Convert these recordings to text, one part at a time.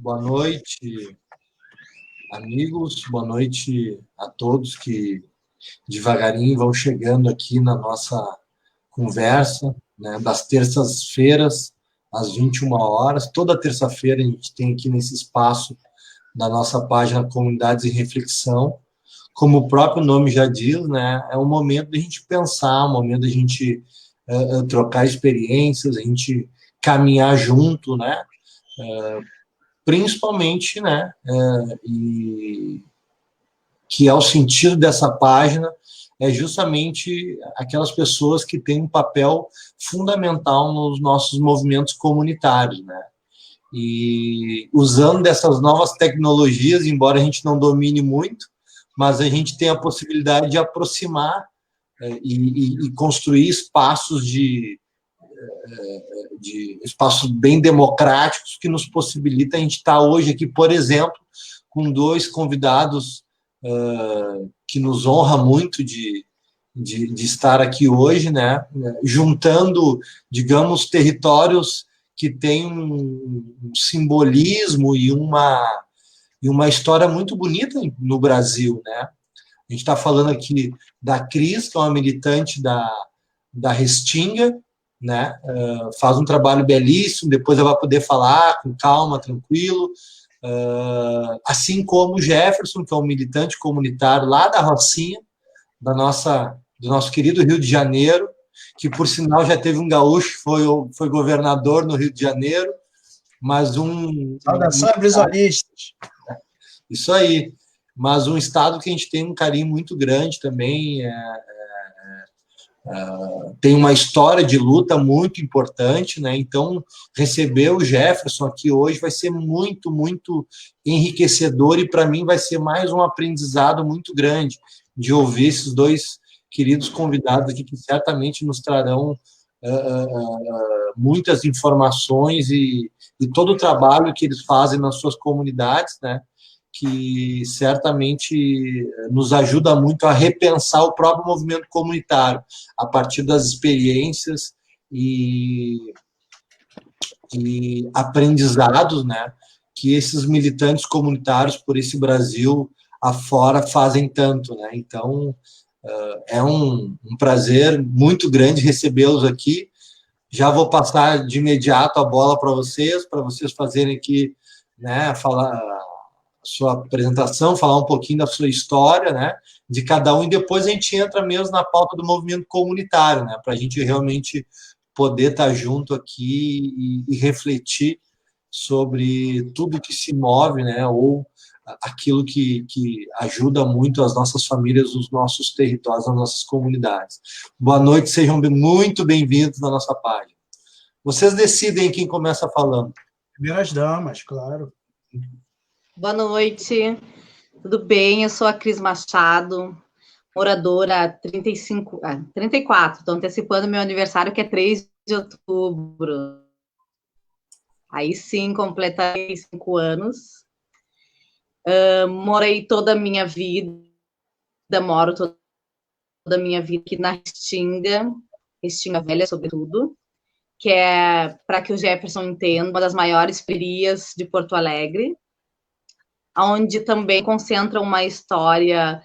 Boa noite, amigos. Boa noite a todos que devagarinho vão chegando aqui na nossa conversa, né, das terças-feiras, às 21 horas. Toda terça-feira a gente tem aqui nesse espaço da nossa página Comunidades em Reflexão. Como o próprio nome já diz, né, é um momento de a gente pensar, um momento de a gente trocar experiências, a gente caminhar junto, né, principalmente, né, e que é o sentido dessa página, é justamente aquelas pessoas que têm um papel fundamental nos nossos movimentos comunitários, né? E usando dessas novas tecnologias, embora a gente não domine muito, mas a gente tem a possibilidade de aproximar e construir espaços de espaços bem democráticos que nos possibilita a gente estar hoje aqui, por exemplo, com dois convidados que nos honra muito de estar aqui hoje, né? Juntando, digamos, territórios que têm um simbolismo e uma história muito bonita no Brasil, né? A gente está falando aqui da Cris, que é uma militante da Restinga, né? Faz um trabalho belíssimo, depois ela vai poder falar com calma, tranquilo, assim como o Jefferson, que é um militante comunitário lá da Rocinha, do nosso querido Rio de Janeiro, que, por sinal, já teve um gaúcho, foi governador no Rio de Janeiro, mas Saudações, brisolistas. Isso aí. Mas um estado que a gente tem um carinho muito grande também, tem uma história de luta muito importante, né? Então, receber o Jefferson aqui hoje vai ser muito, muito enriquecedor e, para mim, vai ser mais um aprendizado muito grande de ouvir esses dois queridos convidados aqui que certamente nos trarão muitas informações e todo o trabalho que eles fazem nas suas comunidades, né? Que certamente nos ajuda muito a repensar o próprio movimento comunitário, a partir das experiências e aprendizados, né, que esses militantes comunitários por esse Brasil afora fazem tanto, né? Então, é um prazer muito grande recebê-los aqui. Já vou passar de imediato a bola para vocês fazerem aqui, né, falar sua apresentação, falar um pouquinho da sua história, né, de cada um, e depois a gente entra mesmo na pauta do movimento comunitário, né, para a gente realmente poder estar junto aqui e refletir sobre tudo que se move, né, ou aquilo que ajuda muito as nossas famílias, os nossos territórios, as nossas comunidades. Boa noite, sejam muito bem-vindos na nossa página. Vocês decidem quem começa falando. Primeiras damas, claro. Boa noite, tudo bem? Eu sou a Cris Machado, moradora 34, estou antecipando meu aniversário, que é 3 de outubro. Aí sim, completei 5 anos. Morei toda a minha vida, moro toda a minha vida aqui na Restinga Velha, sobretudo, que é, para que o Jefferson entenda, uma das maiores frias de Porto Alegre, onde também concentra uma história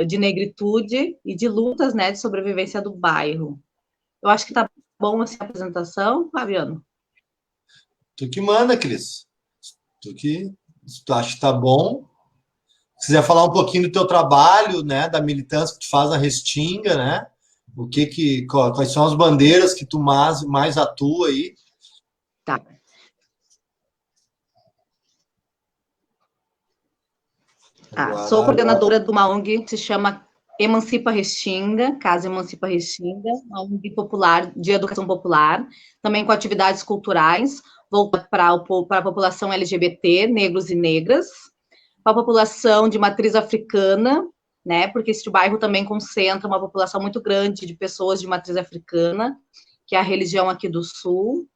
de negritude e de lutas, né, de sobrevivência do bairro. Eu acho que tá bom essa apresentação, Fabiano. Tu que manda, Cris. Tu acha que tá bom. Se quiser falar um pouquinho do teu trabalho, né, da militância que tu faz na Restinga, né? Quais são as bandeiras que tu mais atua aí? Tá. Sou coordenadora de uma ONG que se chama Emancipa Restinga, Casa Emancipa Restinga, uma ONG popular de educação popular, também com atividades culturais, voltadas para a população LGBT, negros e negras, para a população de matriz africana, né, porque este bairro também concentra uma população muito grande de pessoas de matriz africana, que é a religião aqui do Sul,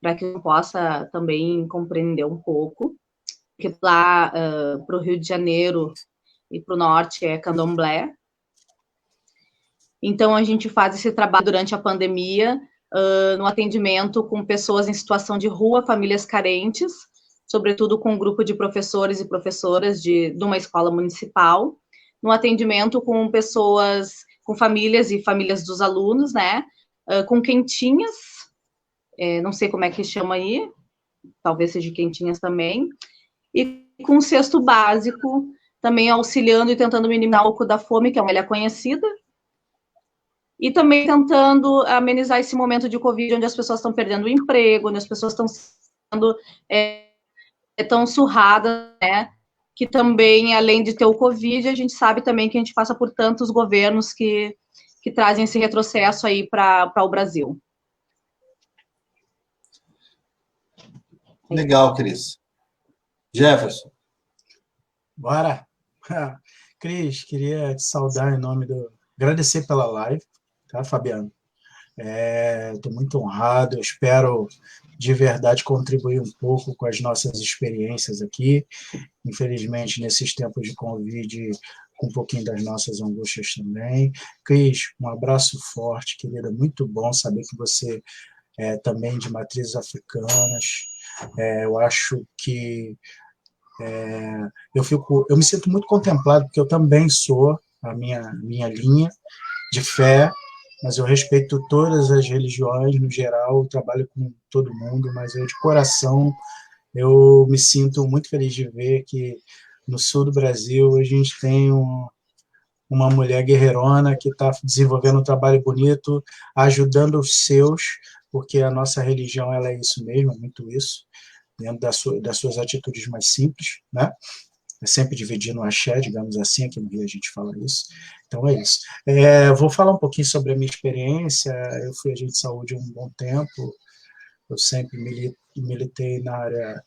para que eu possa também compreender um pouco, que lá para o Rio de Janeiro e para o norte é candomblé. Então, a gente faz esse trabalho durante a pandemia, no atendimento com pessoas em situação de rua, famílias carentes, sobretudo com um grupo de professores e professoras de uma escola municipal, no atendimento com pessoas, com famílias e famílias dos alunos, né, com quentinhas, não sei como é que chama aí, talvez seja quentinhas também, e com cesto básico, também auxiliando e tentando minimizar um pouco da fome, que é uma malha conhecida, e também tentando amenizar esse momento de Covid, onde as pessoas estão perdendo o emprego, onde as pessoas estão sendo tão surradas, né, que também, além de ter o Covid, a gente sabe também que a gente passa por tantos governos que trazem esse retrocesso aí para o Brasil. Legal, Cris. Jefferson. Bora! Cris, queria te saudar em nome do... Agradecer pela live, tá, Fabiano? Estou muito honrado, eu espero de verdade contribuir um pouco com as nossas experiências aqui. Infelizmente, nesses tempos de Covid, com um pouquinho das nossas angústias também. Cris, um abraço forte, querida, muito bom saber que você é também de matrizes africanas. Eu acho que eu me sinto muito contemplado, porque eu também sou a minha linha de fé, mas eu respeito todas as religiões no geral, eu trabalho com todo mundo, mas eu de coração eu me sinto muito feliz de ver que no sul do Brasil a gente tem uma mulher guerreirona que está desenvolvendo um trabalho bonito, ajudando os seus, porque a nossa religião ela é isso mesmo, é muito isso, dentro das suas atitudes mais simples, né? É sempre dividir no axé, digamos assim, aqui no Rio a gente fala isso. Então é isso. Vou falar um pouquinho sobre a minha experiência. Eu fui agente de saúde há um bom tempo, eu sempre militei na área,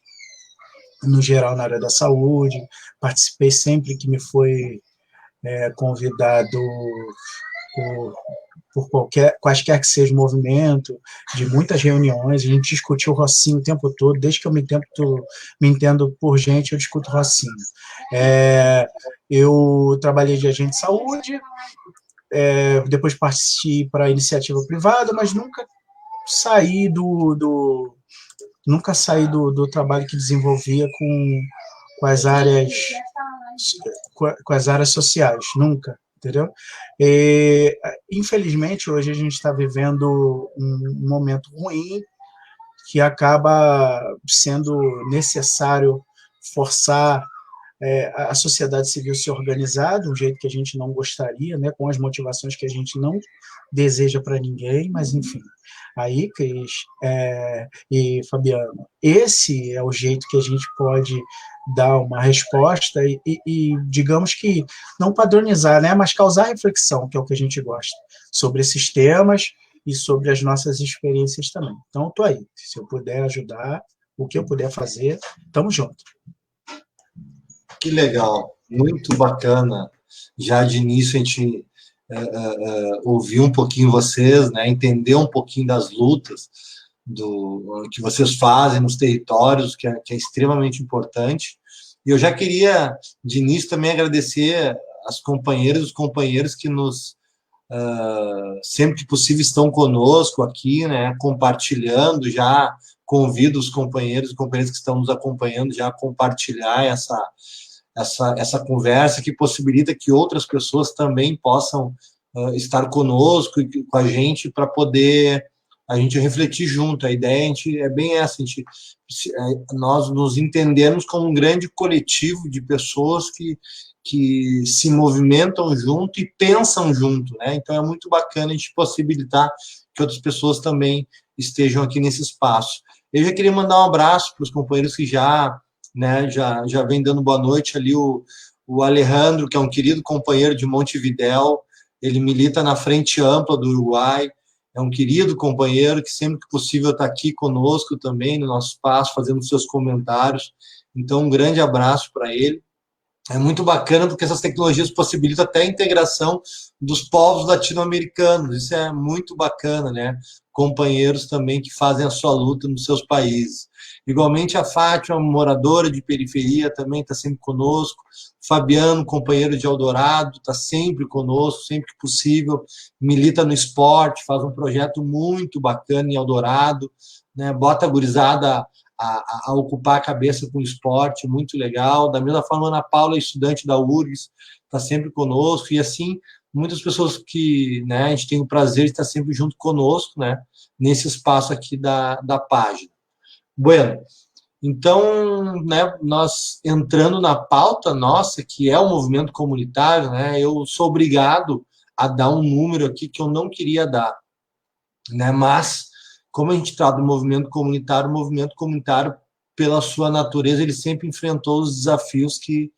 no geral, na área da saúde, participei sempre que me foi convidado por quaisquer que seja o movimento, de muitas reuniões, a gente discutiu o Rocinho o tempo todo, desde que eu me entendo por gente, eu discuto Rocinho. Eu trabalhei de agente de saúde, depois parti para a iniciativa privada, mas nunca saí do trabalho que desenvolvia com as áreas sociais, nunca, entendeu? Infelizmente, hoje a gente está vivendo um momento ruim que acaba sendo necessário forçar a sociedade civil se organizar de um jeito que a gente não gostaria, né, com as motivações que a gente não deseja para ninguém, mas enfim. Aí, Cris e Fabiano, esse é o jeito que a gente pode dar uma resposta e digamos que, não padronizar, né, mas causar reflexão, que é o que a gente gosta, sobre esses temas e sobre as nossas experiências também. Então, estou aí. Se eu puder ajudar, o que eu puder fazer, estamos juntos. Que legal, muito bacana. Já de início a gente ouvir um pouquinho vocês, né, entender um pouquinho das lutas que vocês fazem nos territórios, que é extremamente importante. E eu já queria, de início, também agradecer as companheiras e os companheiros que sempre que possível, estão conosco aqui, né, compartilhando. Já convido os companheiros e companheiras que estão nos acompanhando já a compartilhar essa conversa, que possibilita que outras pessoas também possam estar conosco e com a gente, para poder a gente refletir junto. A ideia é bem essa, nós nos entendemos como um grande coletivo de pessoas que se movimentam junto e pensam junto, né? Então é muito bacana a gente possibilitar que outras pessoas também estejam aqui nesse espaço. Eu já queria mandar um abraço para os companheiros que já vem dando boa noite ali, o Alejandro, que é um querido companheiro de Montevidéu, ele milita na Frente Ampla do Uruguai, é um querido companheiro que sempre que possível está aqui conosco também, no nosso espaço, fazendo seus comentários. Então, um grande abraço para ele. É muito bacana, porque essas tecnologias possibilitam até a integração dos povos latino-americanos. Isso é muito bacana, né? Companheiros também que fazem a sua luta nos seus países. Igualmente, a Fátima, moradora de periferia, também está sempre conosco. Fabiano, companheiro de Eldorado, está sempre conosco, sempre que possível. Milita no esporte, faz um projeto muito bacana em Eldorado, né? Bota a gurizada a ocupar a cabeça com o esporte, muito legal. Da mesma forma, a Ana Paula é estudante da URGS, está sempre conosco, e assim, muitas pessoas que, né, a gente tem o prazer de estar sempre junto conosco, né, nesse espaço aqui da página. Bueno, então, né, nós entrando na pauta nossa, que é o movimento comunitário, né, eu sou obrigado a dar um número aqui que eu não queria dar, né, mas, como a gente trata do movimento comunitário, o movimento comunitário, pela sua natureza, ele sempre enfrentou os desafios que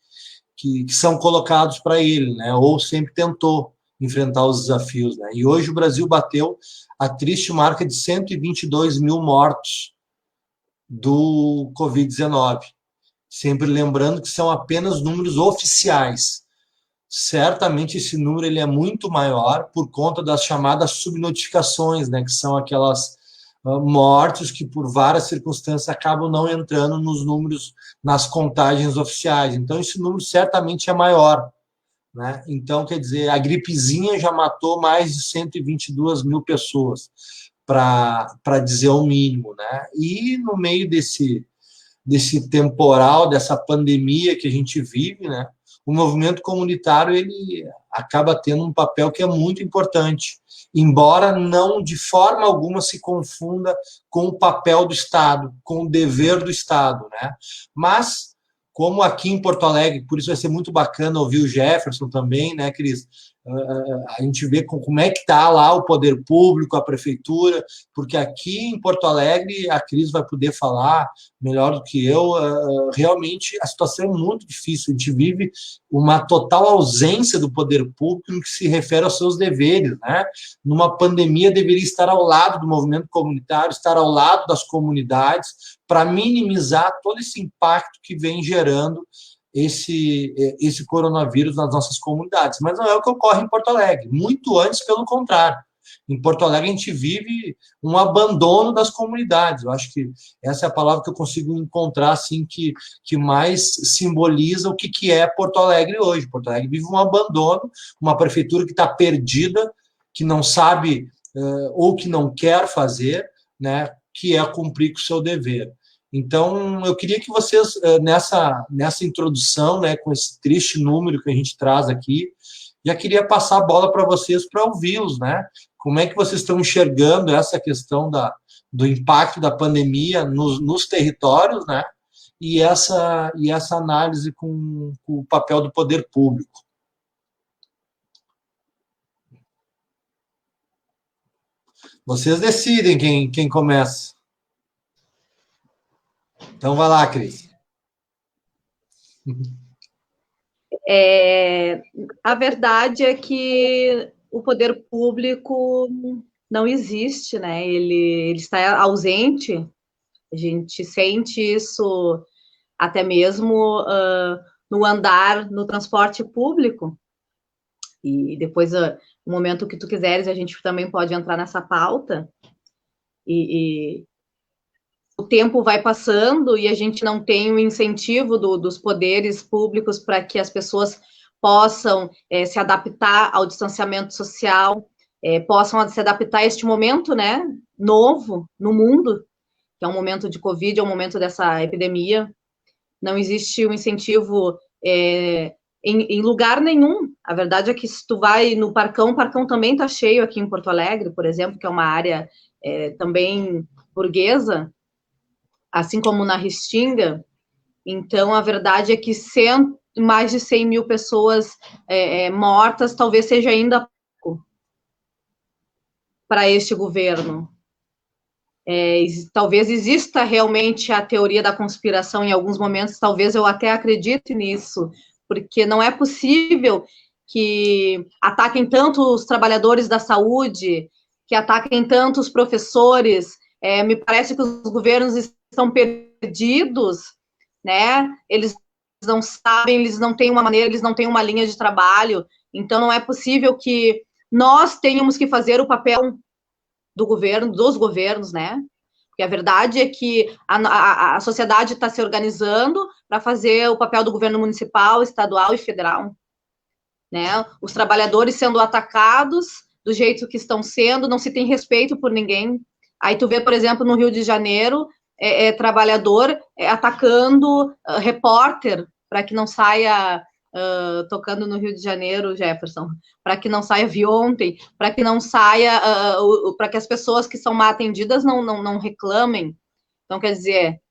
são colocados para ele, né, ou sempre tentou enfrentar os desafios, né, e hoje o Brasil bateu a triste marca de 122 mil mortos do Covid-19. Sempre lembrando que são apenas números oficiais. Certamente esse número ele é muito maior por conta das chamadas subnotificações, né, que são aquelas mortes que por várias circunstâncias acabam não entrando nos números, nas contagens oficiais. Então esse número certamente é maior, né? Então, quer dizer, a gripezinha já matou mais de 122 mil pessoas, para dizer o mínimo, né? E no meio desse temporal, dessa pandemia que a gente vive, né? O movimento comunitário ele acaba tendo um papel que é muito importante, embora não de forma alguma se confunda com o papel do Estado, com o dever do Estado, né? Mas como aqui em Porto Alegre, por isso vai ser muito bacana ouvir o Jefferson também, né, Cris? A gente vê como é que está lá o poder público, a prefeitura, porque aqui em Porto Alegre a Cris vai poder falar melhor do que eu, realmente a situação é muito difícil, a gente vive uma total ausência do poder público no que se refere aos seus deveres, né? Numa pandemia deveria estar ao lado do movimento comunitário, estar ao lado das comunidades, para minimizar todo esse impacto que vem gerando esse coronavírus nas nossas comunidades. Mas não é o que ocorre em Porto Alegre. Muito antes, pelo contrário. Em Porto Alegre, a gente vive um abandono das comunidades. Eu acho que essa é a palavra que eu consigo encontrar assim, que mais simboliza o que é Porto Alegre hoje. Porto Alegre vive um abandono, uma prefeitura que está perdida, que não sabe ou que não quer fazer, né, que é cumprir com o seu dever. Então, eu queria que vocês, nessa introdução, né, com esse triste número que a gente traz aqui, já queria passar a bola para vocês para ouvi-los, né? Como é que vocês estão enxergando essa questão do impacto da pandemia nos territórios, né? E essa análise com o papel do poder público. Vocês decidem quem começa. Então, vai lá, Cris. A verdade é que o poder público não existe, né? Ele está ausente. A gente sente isso até mesmo no andar no transporte público. E depois, no momento que tu quiseres, a gente também pode entrar nessa pauta. E o tempo vai passando e a gente não tem o incentivo dos poderes públicos para que as pessoas possam se adaptar ao distanciamento social, possam se adaptar a este momento, né, novo no mundo, que é um momento de Covid, é um momento dessa epidemia. Não existe um incentivo em lugar nenhum. A verdade é que se tu vai no Parcão, o Parcão também está cheio aqui em Porto Alegre, por exemplo, que é uma área também burguesa, assim como na Restinga. Então, a verdade é que mais de 100 mil pessoas mortas talvez seja ainda pouco para este governo. Talvez exista realmente a teoria da conspiração em alguns momentos, talvez eu até acredite nisso, porque não é possível que ataquem tanto os trabalhadores da saúde, que ataquem tanto os professores. Me parece que os governos estão perdidos, né? Eles não sabem, eles não têm uma maneira, eles não têm uma linha de trabalho. Então, não é possível que nós tenhamos que fazer o papel do governo, dos governos, né? Porque a verdade é que a sociedade está se organizando para fazer o papel do governo municipal, estadual e federal, né? Os trabalhadores sendo atacados do jeito que estão sendo, não se tem respeito por ninguém. Aí tu vê, por exemplo, no Rio de Janeiro, trabalhador atacando repórter para que não saia tocando no Rio de Janeiro, Jefferson, para que não saia Viontem, para que não saia, para que as pessoas que são mal atendidas não reclamem. Então, quer dizer,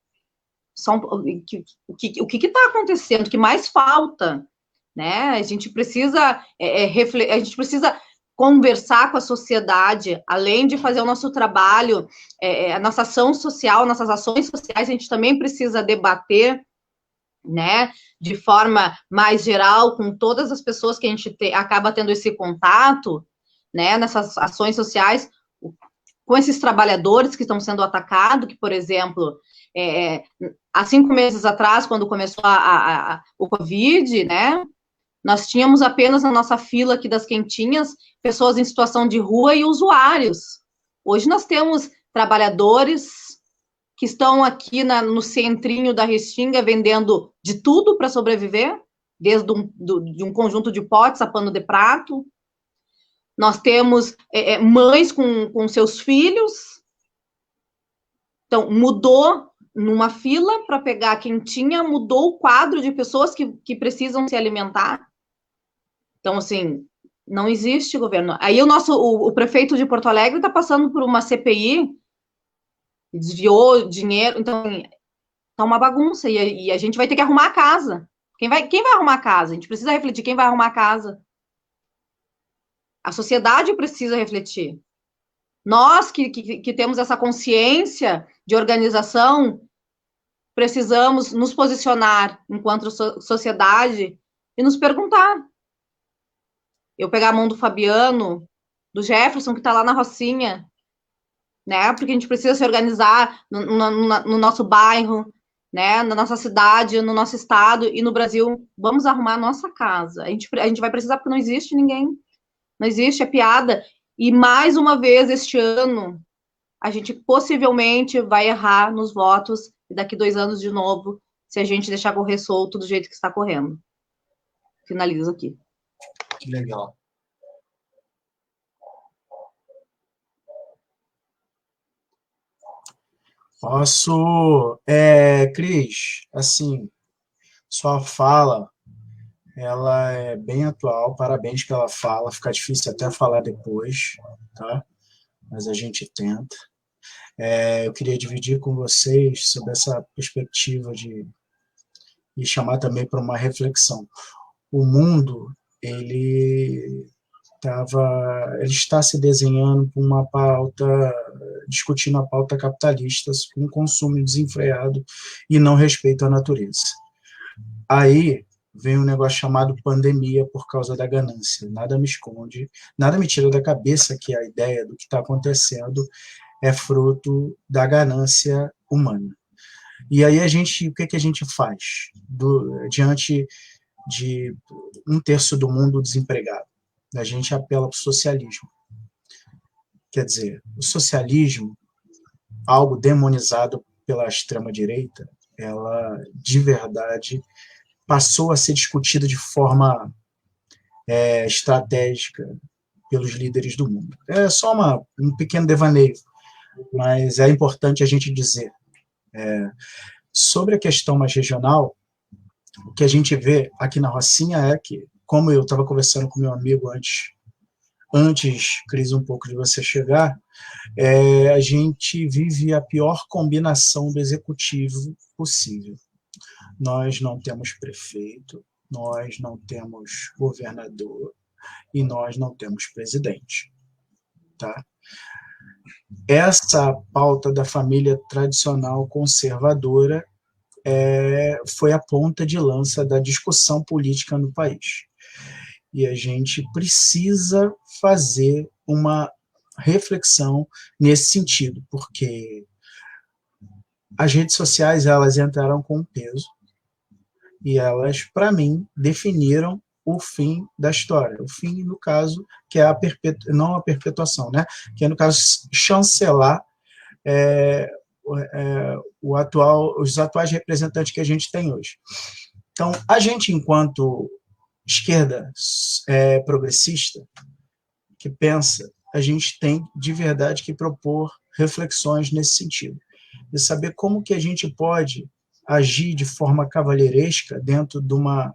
o que está acontecendo? O que mais falta? Né? A gente precisa a gente precisa conversar com a sociedade, além de fazer o nosso trabalho, a nossa ação social, nossas ações sociais, a gente também precisa debater, né, de forma mais geral, com todas as pessoas que a gente acaba tendo esse contato, né, nessas ações sociais, com esses trabalhadores que estão sendo atacados, que, por exemplo, há 5 meses atrás, quando começou o Covid, né, nós tínhamos apenas na nossa fila aqui das quentinhas, pessoas em situação de rua e usuários. Hoje nós temos trabalhadores que estão aqui no centrinho da Restinga vendendo de tudo para sobreviver, desde de um conjunto de potes a pano de prato. Nós temos mães com seus filhos. Então, mudou numa fila para pegar a quentinha, mudou o quadro de pessoas que precisam se alimentar. Então, assim, não existe governo. Aí o prefeito de Porto Alegre está passando por uma CPI, desviou dinheiro, então tá uma bagunça, e a gente vai ter que arrumar a casa. Quem vai arrumar a casa? A gente precisa refletir quem vai arrumar a casa. A sociedade precisa refletir. Nós que temos essa consciência de organização, precisamos nos posicionar enquanto sociedade e nos perguntar. Eu pegar a mão do Fabiano, do Jefferson, que está lá na Rocinha, né? Porque a gente precisa se organizar no nosso bairro, né? Na nossa cidade, no nosso estado e no Brasil. Vamos arrumar a nossa casa. A gente vai precisar, porque não existe ninguém. Não existe, é piada. E mais uma vez, este ano, a gente possivelmente vai errar nos votos, e daqui 2 anos de novo, se a gente deixar correr solto do jeito que está correndo. Finalizo aqui. Que legal. Posso, Cris, assim, sua fala, ela é bem atual, parabéns pela fala, fica difícil até falar depois, tá? Mas a gente tenta. Eu queria dividir com vocês sobre essa perspectiva e chamar também para uma reflexão. O mundo, ele está se desenhando por uma pauta, discutindo a pauta capitalista, com consumo desenfreado e não respeito à natureza. Aí vem um negócio chamado pandemia por causa da ganância. Nada me esconde, nada me tira da cabeça que a ideia do que está acontecendo é fruto da ganância humana. E aí o que a gente faz diante de 1/3 do mundo desempregado? A gente apela para o socialismo. Quer dizer, o socialismo, algo demonizado pela extrema-direita, ela, de verdade, passou a ser discutida de forma estratégica pelos líderes do mundo. É só um pequeno devaneio, mas é importante a gente dizer. Sobre a questão mais regional, o que a gente vê aqui na Rocinha é que, como eu estava conversando com meu amigo antes, Cris, um pouco de você chegar, a gente vive a pior combinação do executivo possível. Nós não temos prefeito, nós não temos governador e nós não temos presidente. Tá? Essa pauta da família tradicional conservadora foi a ponta de lança da discussão política no país. E a gente precisa fazer uma reflexão nesse sentido, porque as redes sociais, elas entraram com peso e elas, para mim, definiram o fim da história. O fim, no caso, que é não a perpetuação, né? Que é, no caso, chancelar os atuais representantes que a gente tem hoje. Então, a gente, enquanto esquerda progressista, que pensa, a gente tem, de verdade, que propor reflexões nesse sentido. e saber como que a gente pode agir de forma cavalheiresca dentro de uma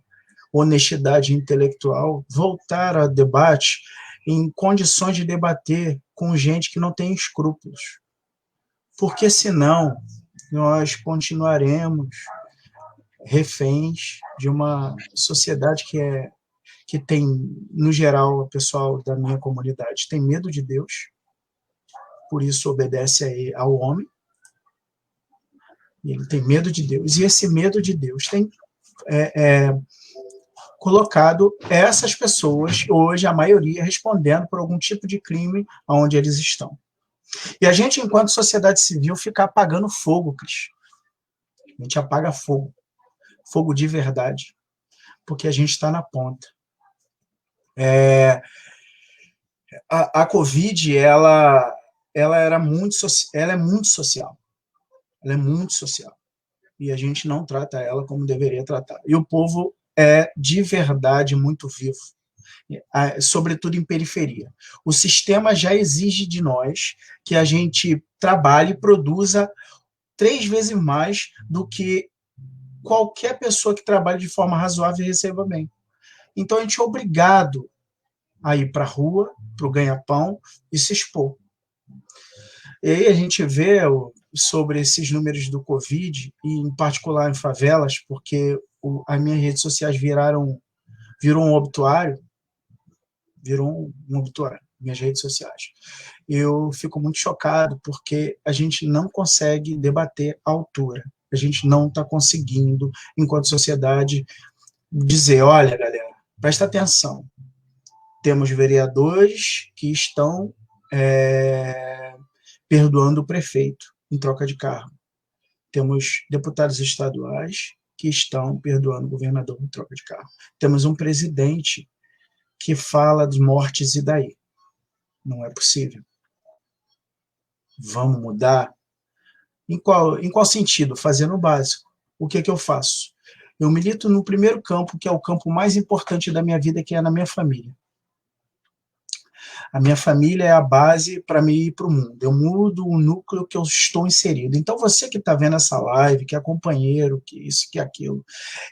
honestidade intelectual, voltar ao debate em condições de debater com gente que não tem escrúpulos. Porque senão nós continuaremos reféns de uma sociedade que tem, no geral, o pessoal da minha comunidade tem medo de Deus, por isso obedece ao homem, e ele tem medo de Deus, e esse medo de Deus tem colocado essas pessoas, hoje a maioria, respondendo por algum tipo de crime onde eles estão. E a gente, enquanto sociedade civil, fica apagando fogo, Cris. A gente apaga fogo. Fogo de verdade. Porque a gente está na ponta. A Covid, ela é muito social. Ela é muito social. E a gente não trata ela como deveria tratar. E o povo é, de verdade, muito vivo. Sobretudo em periferia. O sistema já exige de nós que a gente trabalhe e produza 3 vezes mais do que qualquer pessoa que trabalhe de forma razoável e receba bem. Então, a gente é obrigado a ir para a rua, para o ganha-pão e se expor. E aí a gente vê sobre esses números do Covid, e em particular em favelas, porque as minhas redes sociais virou um obituário, minhas redes sociais. Eu fico muito chocado, porque a gente não consegue debater à altura. A gente não está conseguindo, enquanto sociedade, dizer, olha, galera, presta atenção. Temos vereadores que estão perdoando o prefeito em troca de cargo. Temos deputados estaduais que estão perdoando o governador em troca de cargo. Temos um presidente que fala de mortes, e daí? Não é possível. Vamos mudar? Em qual sentido? Fazendo o básico. O que eu faço? Eu milito no primeiro campo, que é o campo mais importante da minha vida, que é na minha família. A minha família é a base para mim ir para o mundo. Eu mudo o núcleo que eu estou inserido. Então, você que está vendo essa live, que é companheiro, que isso, que aquilo,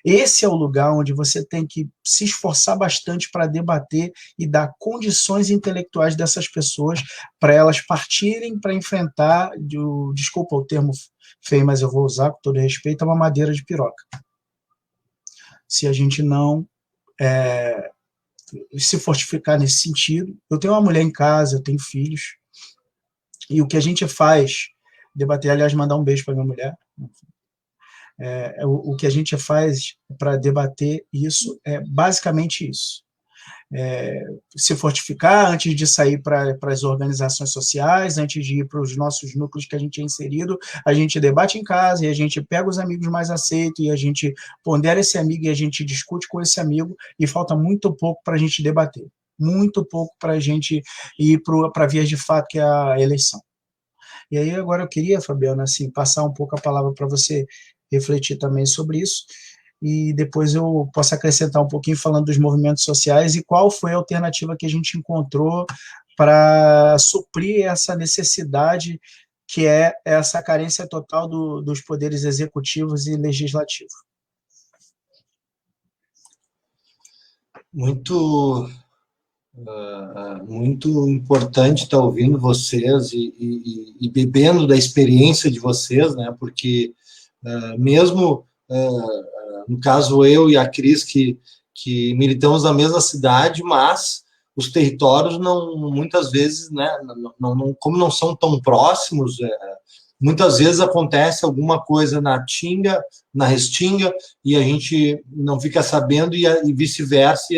esse é o lugar onde você tem que se esforçar bastante para debater e dar condições intelectuais dessas pessoas para elas partirem para enfrentar, desculpa o termo feio, mas eu vou usar com todo respeito, é uma madeira de piroca. Se a gente não se fortificar nesse sentido. Eu tenho uma mulher em casa, eu tenho filhos, e o que a gente faz, debater, aliás, mandar um beijo para minha mulher, o que a gente faz para debater isso é basicamente isso. Se fortificar antes de sair para as organizações sociais, antes de ir para os nossos núcleos que a gente é inserido, a gente debate em casa, e a gente pega os amigos mais aceitos, e a gente pondera esse amigo, e a gente discute com esse amigo, e falta muito pouco para a gente debater, muito pouco para a gente ir para vias de fato, que é a eleição. E aí agora eu queria, Fabiana, assim, passar um pouco a palavra para você refletir também sobre isso, e depois eu posso acrescentar um pouquinho falando dos movimentos sociais e qual foi a alternativa que a gente encontrou para suprir essa necessidade, que é essa carência total dos poderes executivos e legislativos. Muito importante estar ouvindo vocês e bebendo da experiência de vocês, né? Porque mesmo no caso eu e a Cris, que militamos na mesma cidade, mas os territórios muitas vezes, né, como não são tão próximos, muitas vezes acontece alguma coisa na Tinga, na Restinga, e a gente não fica sabendo, e vice-versa,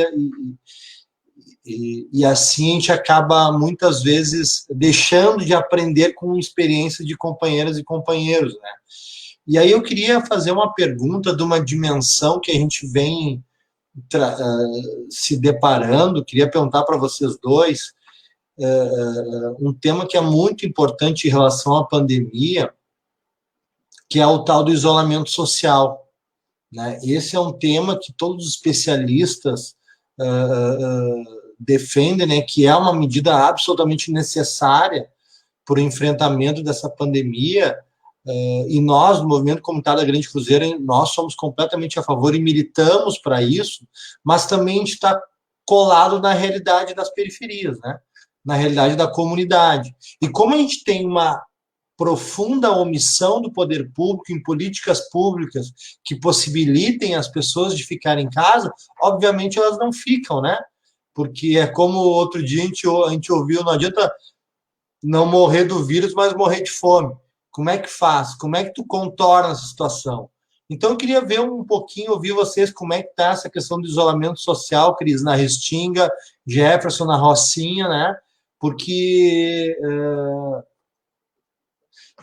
e assim a gente acaba muitas vezes deixando de aprender com experiência de companheiras e companheiros, né? E aí eu queria fazer uma pergunta de uma dimensão que a gente vem se deparando, queria perguntar para vocês dois, um tema que é muito importante em relação à pandemia, que é o tal do isolamento social, né? Esse é um tema que todos os especialistas defendem, né, que é uma medida absolutamente necessária para o enfrentamento dessa pandemia, e nós, no Movimento Comunitário da Grande Cruzeiro, nós somos completamente a favor e militamos para isso, mas também a gente está colado na realidade das periferias, né? Na realidade da comunidade. E como a gente tem uma profunda omissão do poder público em políticas públicas que possibilitem as pessoas de ficarem em casa, obviamente elas não ficam, né? Porque é como outro dia a gente ouviu, não adianta não morrer do vírus, mas morrer de fome. Como é que faz? Como é que tu contorna essa situação? Então, eu queria ver um pouquinho, ouvir vocês como é que está essa questão do isolamento social, Cris, na Restinga, Jefferson, na Rocinha, né? Porque,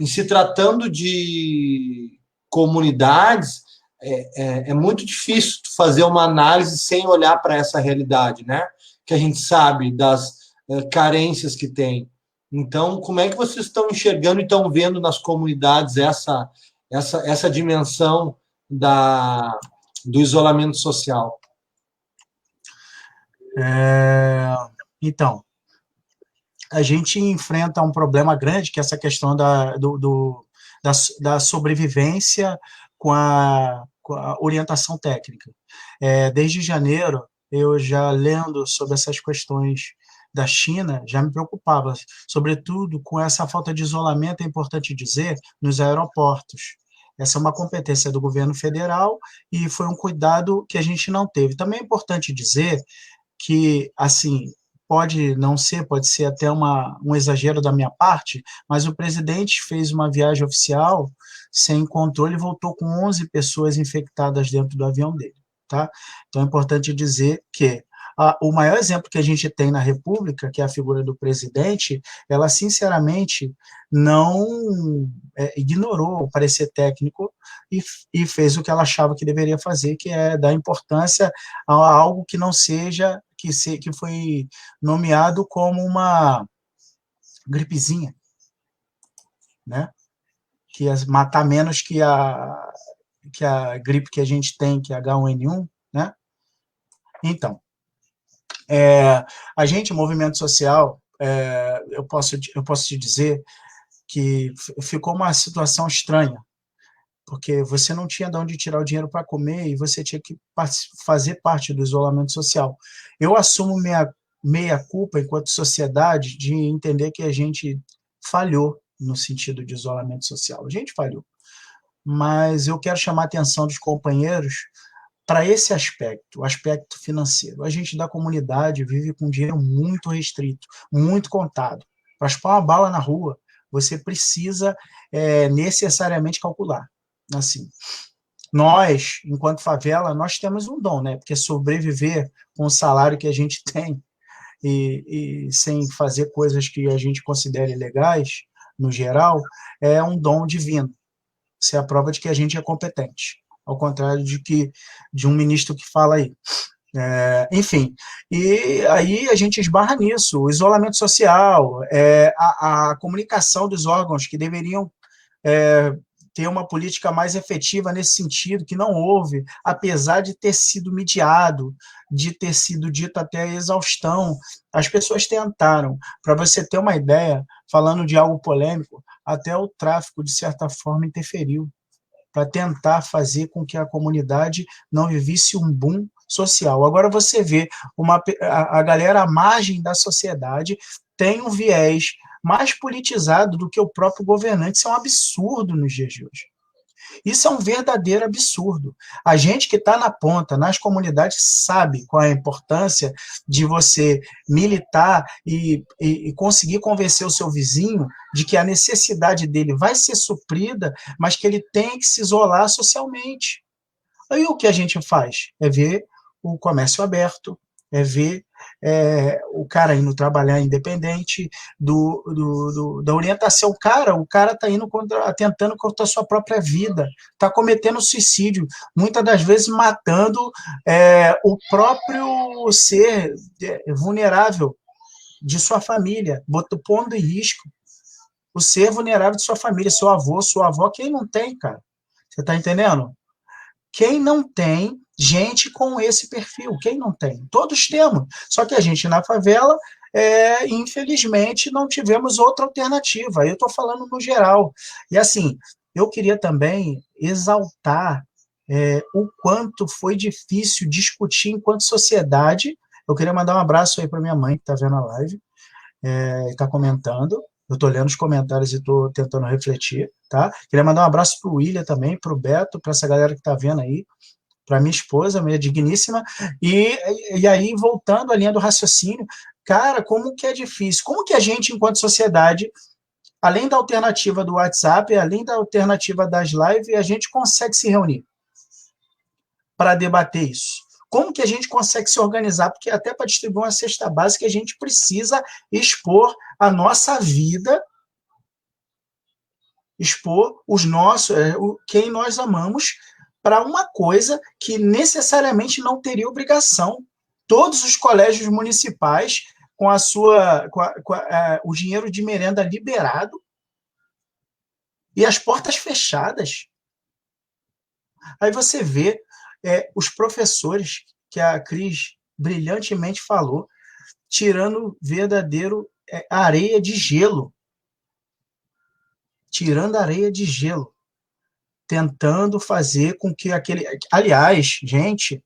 em se tratando de comunidades, é muito difícil fazer uma análise sem olhar para essa realidade, né? Que a gente sabe das carências que tem. Então, como é que vocês estão enxergando e estão vendo nas comunidades essa dimensão do isolamento social? Então, a gente enfrenta um problema grande, que é essa questão da sobrevivência com a orientação técnica. Desde janeiro, eu já lendo sobre essas questões da China, já me preocupava, sobretudo com essa falta de isolamento, é importante dizer, nos aeroportos. Essa é uma competência do governo federal e foi um cuidado que a gente não teve. Também é importante dizer que, assim, pode não ser, pode ser até um exagero da minha parte, mas o presidente fez uma viagem oficial sem controle e voltou com 11 pessoas infectadas dentro do avião dele, tá? Então é importante dizer que o maior exemplo que a gente tem na República, que é a figura do presidente, ela sinceramente não ignorou o parecer técnico e fez o que ela achava que deveria fazer, que é dar importância a algo que não seja, que foi nomeado como uma gripezinha, né? Que ia matar menos que a gripe que a gente tem, que é H1N1, né? Então, a gente, movimento social, eu posso te dizer que ficou uma situação estranha, porque você não tinha de onde tirar o dinheiro para comer e você tinha que fazer parte do isolamento social. Eu assumo meia culpa, enquanto sociedade, de entender que a gente falhou no sentido de isolamento social. A gente falhou. Mas eu quero chamar a atenção dos companheiros para esse aspecto, o aspecto financeiro. A gente da comunidade vive com dinheiro muito restrito, muito contado. Para chupar uma bala na rua, você precisa necessariamente calcular. Assim, nós, enquanto favela, nós temos um dom, né? Porque sobreviver com o salário que a gente tem e sem fazer coisas que a gente considere legais, no geral, é um dom divino. Isso é a prova de que a gente é competente. Ao contrário de um ministro que fala aí. Enfim, e aí a gente esbarra nisso, o isolamento social, a comunicação dos órgãos que deveriam ter uma política mais efetiva nesse sentido, que não houve, apesar de ter sido mediado, de ter sido dito até a exaustão. As pessoas tentaram. Para você ter uma ideia, falando de algo polêmico, até o tráfico, de certa forma, interferiu para tentar fazer com que a comunidade não vivesse um boom social. Agora você vê a galera à margem da sociedade tem um viés mais politizado do que o próprio governante. Isso é um absurdo nos dias de hoje. Isso é um verdadeiro absurdo. A gente que está na ponta, nas comunidades, sabe qual é a importância de você militar e conseguir convencer o seu vizinho de que a necessidade dele vai ser suprida, mas que ele tem que se isolar socialmente. Aí o que a gente faz? É ver o comércio aberto, é ver o cara indo trabalhar independente da orientação. O cara está indo tentando contra a sua própria vida, está cometendo suicídio, muitas das vezes matando o próprio ser vulnerável de sua família, pondo em risco o ser vulnerável de sua família, seu avô, sua avó. Quem não tem, cara? Você está entendendo? Quem não tem gente com esse perfil? Quem não tem? Todos temos. Só que a gente na favela, infelizmente, não tivemos outra alternativa. Eu estou falando no geral. E assim, eu queria também exaltar o quanto foi difícil discutir enquanto sociedade. Eu queria mandar um abraço aí para minha mãe, que está vendo a live, e está comentando. Eu estou lendo os comentários e estou tentando refletir, tá? Queria mandar um abraço para o William também, para o Beto, para essa galera que está vendo aí, para minha esposa, minha digníssima. E aí, voltando à linha do raciocínio, cara, como que é difícil? Como que a gente, enquanto sociedade, além da alternativa do WhatsApp, além da alternativa das lives, a gente consegue se reunir para debater isso? Como que a gente consegue se organizar? Porque até para distribuir uma cesta básica, a gente precisa expor a nossa vida, expor os nossos, quem nós amamos, para uma coisa que necessariamente não teria obrigação. Todos os colégios municipais, com o dinheiro de merenda liberado e as portas fechadas. Aí você vê os professores, que a Cris brilhantemente falou, tirando verdadeiro areia de gelo. Tirando areia de gelo. Tentando fazer com que aquele... Aliás, gente,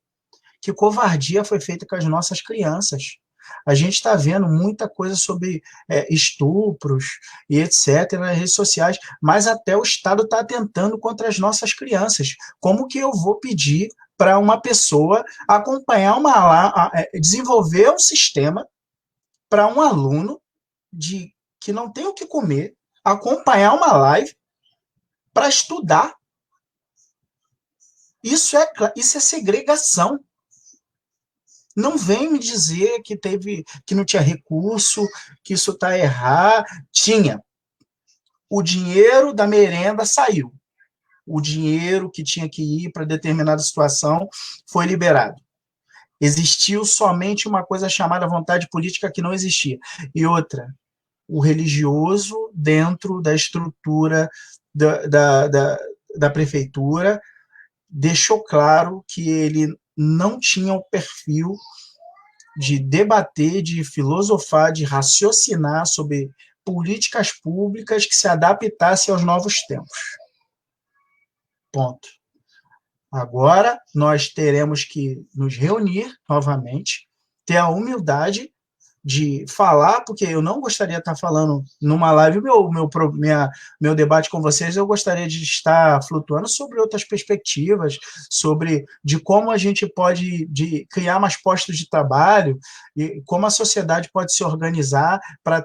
que covardia foi feita com as nossas crianças. A gente está vendo muita coisa sobre estupros e etc. nas redes sociais, mas até o Estado está atentando contra as nossas crianças. Como que eu vou pedir para uma pessoa acompanhar desenvolver um sistema para um aluno que não tem o que comer, acompanhar uma live para estudar? Isso é segregação. Não vem me dizer que não tinha recurso, que isso está errado. Tinha. O dinheiro da merenda saiu. O dinheiro que tinha que ir para determinada situação foi liberado. Existiu somente uma coisa chamada vontade política que não existia. E outra, o religioso dentro da estrutura da prefeitura deixou claro que ele não tinha o perfil de debater, de filosofar, de raciocinar sobre políticas públicas que se adaptassem aos novos tempos. Ponto. Agora, nós teremos que nos reunir novamente, ter a humildade de falar, porque eu não gostaria de estar falando numa live, meu debate com vocês, eu gostaria de estar flutuando sobre outras perspectivas, de como a gente pode criar mais postos de trabalho, e como a sociedade pode se organizar para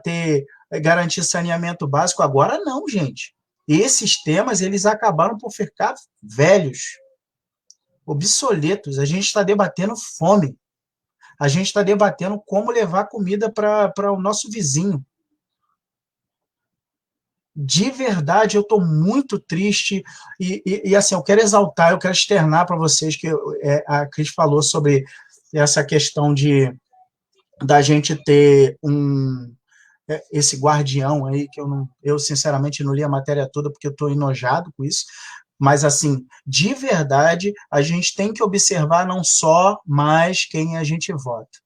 garantir saneamento básico. Agora não, gente. Esses temas, eles acabaram por ficar velhos, obsoletos. A gente está debatendo fome. A gente está debatendo como levar comida para o nosso vizinho. De verdade, eu estou muito triste e assim, eu quero exaltar, eu quero externar para vocês que a Cris falou sobre essa questão da gente ter esse guardião aí, que eu sinceramente não li a matéria toda porque eu estou enojado com isso. Mas, assim, de verdade, a gente tem que observar não só mais quem a gente vota,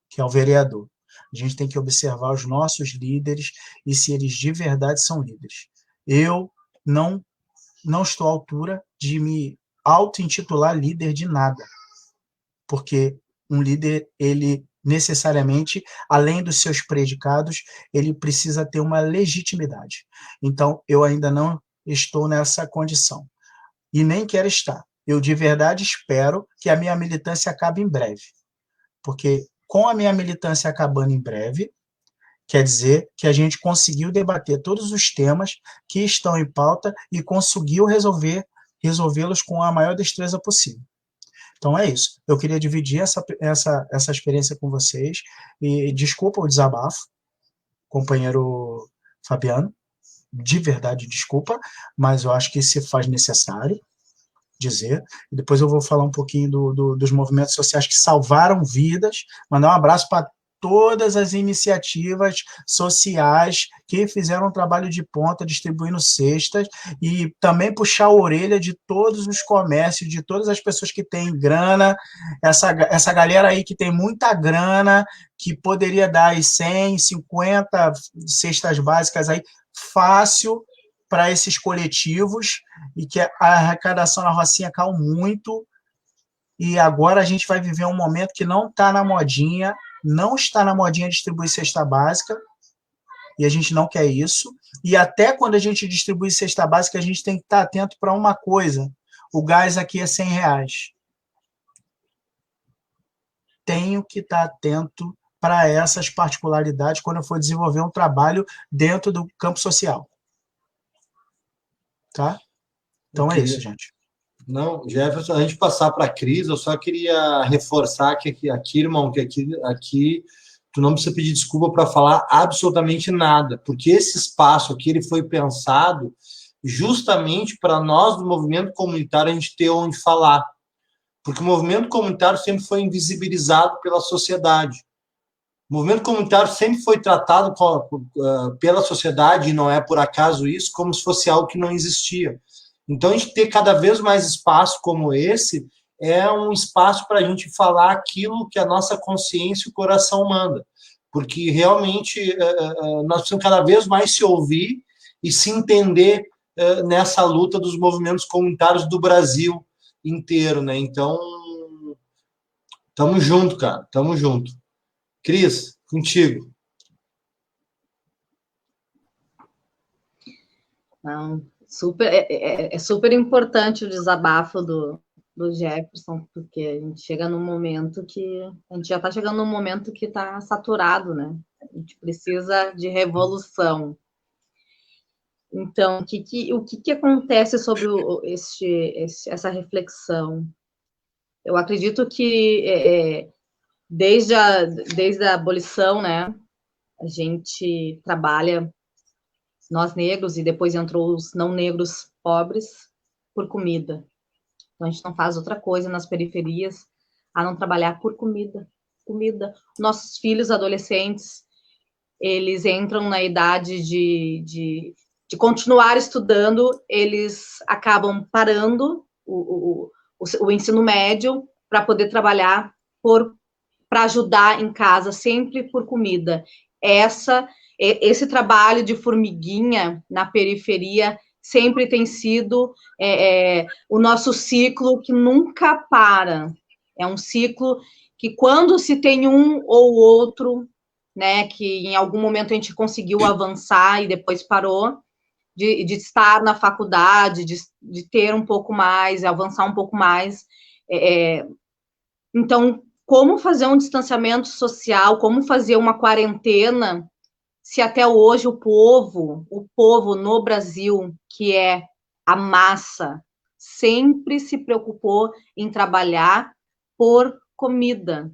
que é o vereador. A gente tem que observar os nossos líderes e se eles de verdade são líderes. Eu não estou à altura de me auto-intitular líder de nada, porque um líder, ele necessariamente, além dos seus predicados, ele precisa ter uma legitimidade. Então, eu ainda não estou nessa condição. E nem quero estar. Eu, de verdade, espero que a minha militância acabe em breve. Porque, com a minha militância acabando em breve, quer dizer que a gente conseguiu debater todos os temas que estão em pauta e conseguiu resolvê-los com a maior destreza possível. Então, é isso. Eu queria dividir essa experiência com vocês. E desculpa o desabafo, companheiro Fabiano. De verdade, desculpa, mas eu acho que se faz necessário dizer. E depois eu vou falar um pouquinho dos movimentos sociais que salvaram vidas, mandar um abraço para todas as iniciativas sociais que fizeram um trabalho de ponta distribuindo cestas e também puxar a orelha de todos os comércios, de todas as pessoas que têm grana, essa galera aí que tem muita grana, que poderia dar aí 100, 50 cestas básicas aí, fácil, para esses coletivos e que a arrecadação na Rocinha caiu muito. E agora a gente vai viver um momento que não está na modinha, não está na modinha distribuir cesta básica, e a gente não quer isso. E até quando a gente distribui cesta básica, a gente tem que estar atento para uma coisa: o gás aqui é R$100. Tenho que estar atento para essas particularidades quando eu for desenvolver um trabalho dentro do campo social. Tá? Então é isso, gente. Não, Jefferson, antes de passar para a Cris, eu só queria reforçar que aqui, irmão, que aqui tu não precisa pedir desculpa para falar absolutamente nada, porque esse espaço aqui ele foi pensado justamente para nós do movimento comunitário a gente ter onde falar, porque o movimento comunitário sempre foi invisibilizado pela sociedade. O movimento comunitário sempre foi tratado pela sociedade, e não é por acaso isso, como se fosse algo que não existia. Então, a gente ter cada vez mais espaço como esse é um espaço para a gente falar aquilo que a nossa consciência e o coração manda. Porque, realmente, nós precisamos cada vez mais se ouvir e se entender nessa luta dos movimentos comunitários do Brasil inteiro, né? Então, tamo junto, cara. Tamo junto. Cris, contigo. Não, é super importante o desabafo do Jefferson, porque a gente chega num momento que a gente já está chegando num momento que está saturado, né? A gente precisa de revolução. Então, o que acontece sobre essa reflexão? Eu acredito que desde a abolição, né, a gente trabalha, nós negros, e depois entrou os não negros pobres, por comida. Então, a gente não faz outra coisa nas periferias a não trabalhar por comida. Nossos filhos adolescentes, eles entram na idade de continuar estudando, eles acabam parando o ensino médio para poder trabalhar para ajudar em casa, sempre por comida. Esse trabalho de formiguinha na periferia sempre tem sido o nosso ciclo que nunca para. É um ciclo que, quando se tem um ou outro, né, que em algum momento a gente conseguiu avançar e depois parou, de estar na faculdade, de ter um pouco mais, avançar um pouco mais. Então, como fazer um distanciamento social, como fazer uma quarentena, se até hoje o povo no Brasil, que é a massa, sempre se preocupou em trabalhar por comida.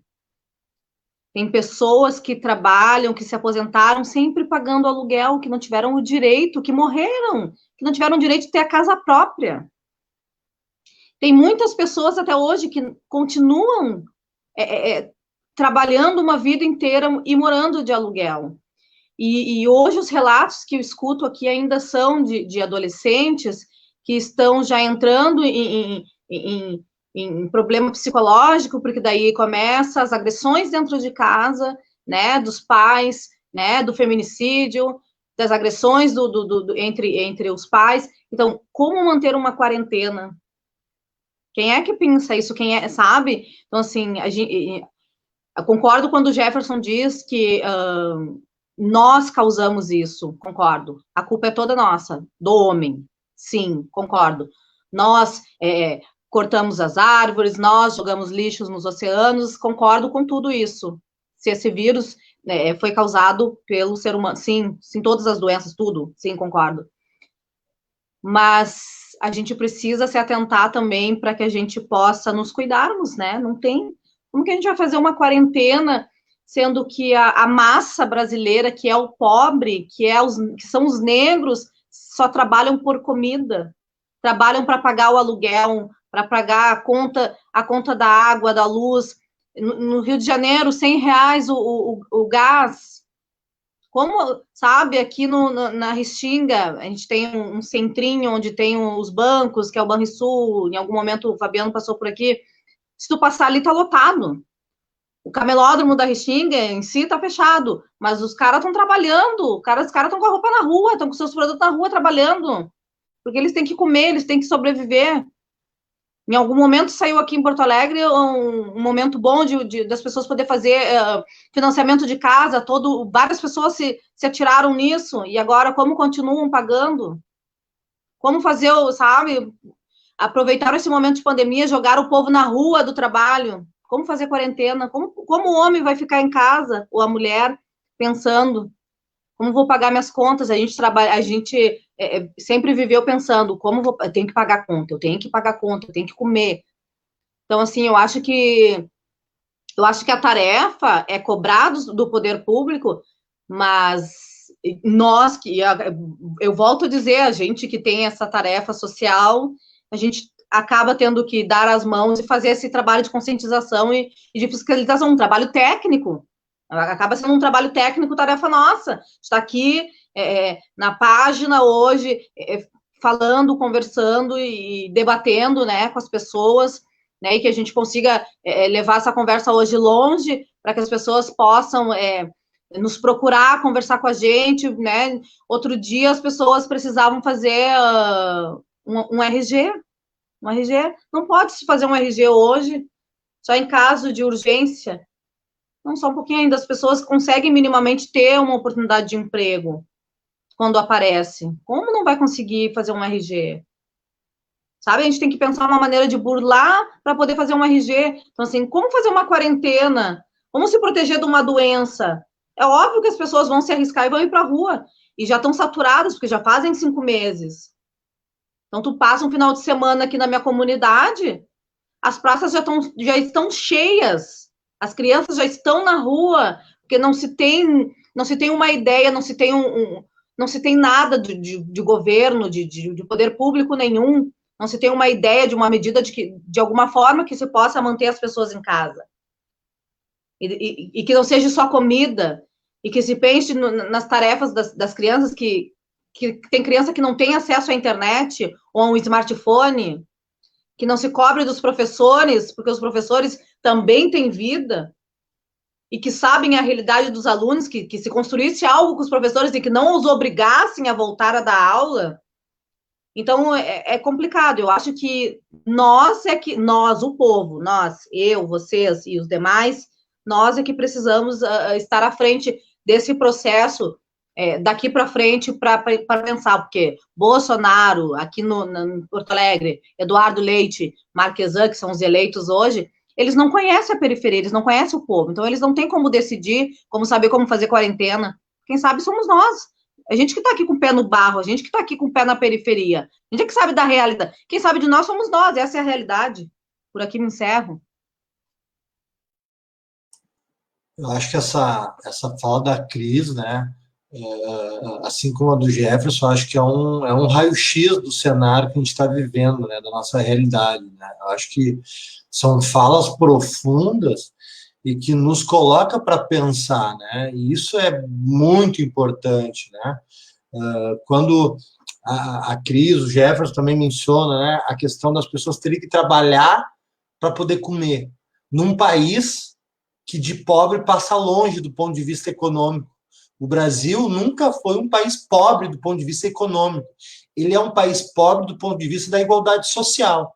Tem pessoas que trabalham, que se aposentaram sempre pagando aluguel, que não tiveram o direito, que morreram, que não tiveram o direito de ter a casa própria. Tem muitas pessoas até hoje que continuam trabalhando uma vida inteira e morando de aluguel. E hoje os relatos que eu escuto aqui ainda são de adolescentes que estão já entrando em problema psicológico, porque daí começam as agressões dentro de casa, né, dos pais, né, do feminicídio, das agressões entre os pais. Então, como manter uma quarentena? Quem é que pensa isso? Quem sabe? Então, assim, eu concordo quando o Jefferson diz que nós causamos isso, concordo. A culpa é toda nossa, do homem. Sim, concordo. Nós cortamos as árvores, nós jogamos lixos nos oceanos, concordo com tudo isso. Se esse vírus foi causado pelo ser humano, sim, todas as doenças, tudo, sim, concordo. Mas a gente precisa se atentar também para que a gente possa nos cuidarmos, né? Não tem... Como que a gente vai fazer uma quarentena, sendo que a massa brasileira, que é o pobre, que são os negros, só trabalham por comida, trabalham para pagar o aluguel, para pagar a conta da água, da luz. No Rio de Janeiro, R$100 o gás. Como, sabe, aqui na Restinga, a gente tem um centrinho onde tem os bancos, que é o Banrisul, em algum momento o Fabiano passou por aqui. Se tu passar ali, tá lotado. O camelódromo da Restinga em si está fechado, mas os caras estão trabalhando, os caras estão com a roupa na rua, estão com seus produtos na rua trabalhando, porque eles têm que comer, eles têm que sobreviver. Em algum momento saiu aqui em Porto Alegre um momento bom das pessoas poder fazer financiamento de casa, várias pessoas se atiraram nisso, e agora como continuam pagando? Como fazer, sabe, aproveitaram esse momento de pandemia, jogaram o povo na rua do trabalho. Como fazer quarentena? Como o homem vai ficar em casa, ou a mulher, pensando, como vou pagar minhas contas? A gente sempre viveu pensando, eu tenho que pagar a conta, eu tenho que pagar a conta, eu tenho que comer. Então, assim, eu acho que a tarefa é cobrar do poder público, mas nós, eu volto a dizer, a gente que tem essa tarefa social, a gente acaba tendo que dar as mãos e fazer esse trabalho de conscientização e de fiscalização, um trabalho técnico. Acaba sendo um trabalho técnico, tarefa nossa. Está aqui na página hoje, falando, conversando e debatendo, né, com as pessoas, né, e que a gente consiga levar essa conversa hoje longe, para que as pessoas possam nos procurar, conversar com a gente, né? Outro dia as pessoas precisavam fazer um RG. Um RG, não pode se fazer um RG hoje, só em caso de urgência. Não, só um pouquinho ainda, as pessoas conseguem minimamente ter uma oportunidade de emprego quando aparece. Como não vai conseguir fazer um RG? Sabe, a gente tem que pensar uma maneira de burlar para poder fazer um RG. Então, assim, como fazer uma quarentena? Como se proteger de uma doença? É óbvio que as pessoas vão se arriscar e vão ir para a rua. E já estão saturadas, porque já fazem 5 meses. Então, tu passa um final de semana aqui na minha comunidade, as praças já estão cheias, as crianças já estão na rua, porque não se tem uma ideia, não se tem nada de governo, de poder público nenhum, não se tem uma ideia de uma medida de alguma forma que se possa manter as pessoas em casa. E que não seja só comida, e que se pense nas tarefas das crianças que tem criança que não tem acesso à internet ou a um smartphone, que não se cobre dos professores, porque os professores também têm vida, e que sabem a realidade dos alunos, que se construísse algo com os professores e que não os obrigassem a voltar a dar aula. Então, é complicado. Eu acho que nós, o povo, eu, vocês e os demais, nós é que precisamos estar à frente desse processo daqui para frente para pensar, porque Bolsonaro, aqui no Porto Alegre, Eduardo Leite, Marquesan, que são os eleitos hoje, eles não conhecem a periferia, eles não conhecem o povo, então eles não têm como decidir, como saber como fazer quarentena. Quem sabe somos nós. A gente que está aqui com o pé no barro, a gente que está aqui com o pé na periferia. A gente é que sabe da realidade. Quem sabe de nós somos nós, essa é a realidade. Por aqui me encerro. Eu acho que essa fala da Cris, né, assim como a do Jefferson, acho que é um raio-x do cenário que a gente está vivendo, né, da nossa realidade. Né? Eu acho que são falas profundas e que nos coloca para pensar, né? E isso é muito importante, né? Quando a Cris, o Jefferson também menciona, né, a questão das pessoas terem que trabalhar para poder comer, num país que de pobre passa longe do ponto de vista econômico. O Brasil nunca foi um país pobre do ponto de vista econômico. Ele é um país pobre do ponto de vista da igualdade social.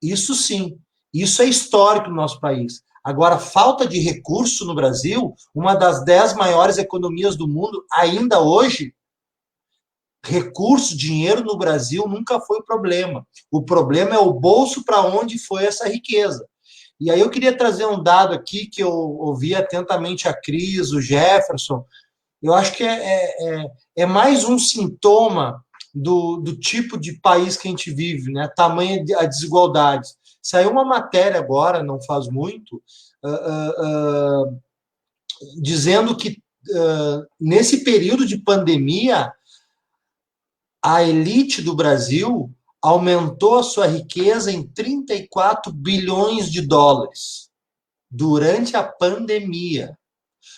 Isso sim, isso é histórico no nosso país. Agora, falta de recurso no Brasil, uma das 10 maiores economias do mundo, ainda hoje, recurso, dinheiro no Brasil nunca foi o problema. O problema é o bolso para onde foi essa riqueza. E aí eu queria trazer um dado aqui que eu ouvi atentamente a Cris, o Jefferson. Eu acho que é mais um sintoma do tipo de país que a gente vive, né? Tamanha a desigualdade. Saiu uma matéria agora, não faz muito, dizendo que nesse período de pandemia, a elite do Brasil aumentou a sua riqueza em 34 bilhões de dólares durante a pandemia.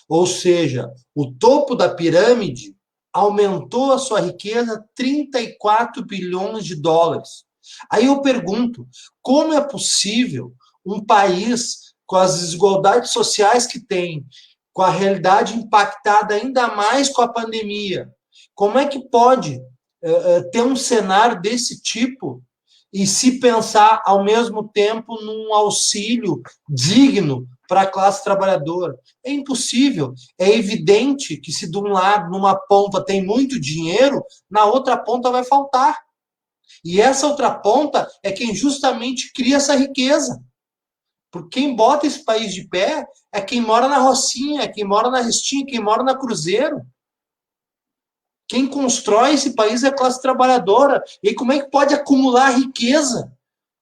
Ou seja, o topo da pirâmide aumentou a sua riqueza 34 bilhões de dólares. Aí eu pergunto, como é possível um país com as desigualdades sociais que tem, com a realidade impactada ainda mais com a pandemia, como é que pode ter um cenário desse tipo e se pensar, ao mesmo tempo, num auxílio digno para a classe trabalhadora? É impossível. É evidente que se de um lado, numa ponta, tem muito dinheiro, na outra ponta vai faltar. E essa outra ponta é quem justamente cria essa riqueza. Porque quem bota esse país de pé é quem mora na Rocinha, é quem mora na Restinga, quem mora na Cruzeiro. Quem constrói esse país é a classe trabalhadora. E aí, como é que pode acumular riqueza?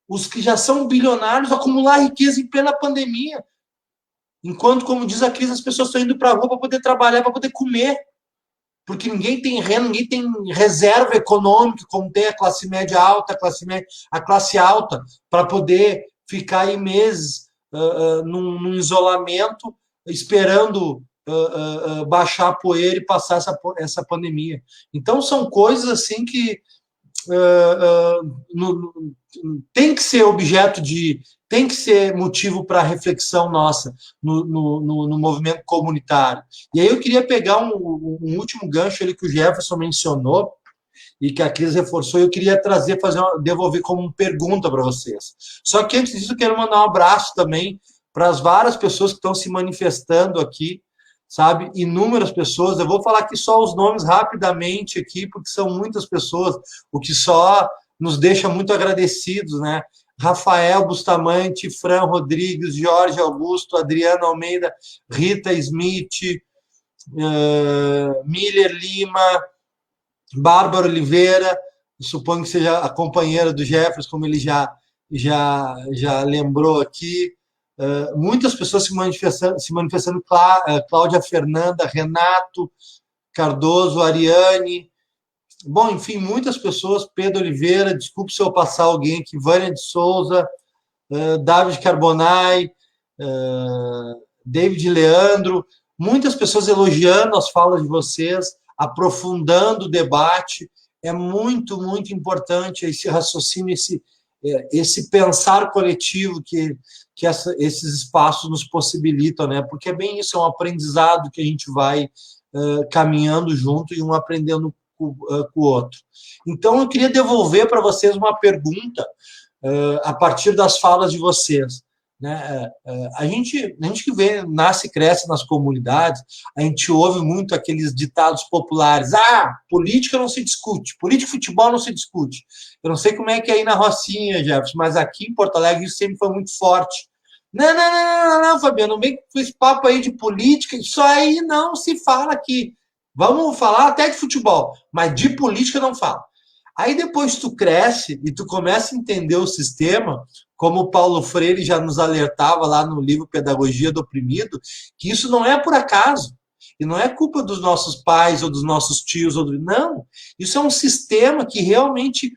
Os que já são bilionários acumular riqueza em plena pandemia. Enquanto, como diz a crise, as pessoas estão indo para a rua para poder trabalhar, para poder comer. Porque ninguém tem renda, ninguém tem reserva econômica, como tem a classe média alta, a classe alta, para poder ficar aí meses num isolamento, esperando baixar a poeira e passar essa pandemia. Então, são coisas assim que tem que ser objeto de... tem que ser motivo para reflexão nossa no movimento comunitário. E aí eu queria pegar um último gancho ali que o Jefferson mencionou e que a Cris reforçou, eu queria devolver como uma pergunta para vocês. Só que antes disso eu quero mandar um abraço também para as várias pessoas que estão se manifestando aqui, sabe? Inúmeras pessoas. Eu vou falar aqui só os nomes rapidamente aqui, porque são muitas pessoas, o que só nos deixa muito agradecidos, né? Rafael Bustamante, Fran Rodrigues, Jorge Augusto, Adriano Almeida, Rita Smith, Miller Lima, Bárbara Oliveira, suponho que seja a companheira do Jefferson, como ele já lembrou aqui. Muitas pessoas se manifestando, Cláudia Fernanda, Renato Cardoso, Ariane, bom, enfim, muitas pessoas, Pedro Oliveira, desculpe se eu passar alguém aqui, Vânia de Souza, David Carbonai, David Leandro, muitas pessoas elogiando as falas de vocês, aprofundando o debate. É muito, muito importante esse raciocínio, esse pensar coletivo que esses espaços nos possibilitam, né? Porque é bem isso, é um aprendizado que a gente vai caminhando junto e um aprendendo com o outro. Então, eu queria devolver para vocês uma pergunta a partir das falas de vocês. Né? A gente que nasce e cresce nas comunidades, a gente ouve muito aqueles ditados populares: política não se discute, política e futebol não se discute. Eu não sei como é que é aí na Rocinha, Jefferson, mas aqui em Porto Alegre isso sempre foi muito forte. Não, Fabiano, não vem com esse papo aí de política, isso aí não se fala aqui. Vamos falar até de futebol, mas de política não fala. Aí depois tu cresce e tu começa a entender o sistema, como o Paulo Freire já nos alertava lá no livro Pedagogia do Oprimido, que isso não é por acaso, e não é culpa dos nossos pais ou dos nossos tios, não, isso é um sistema que realmente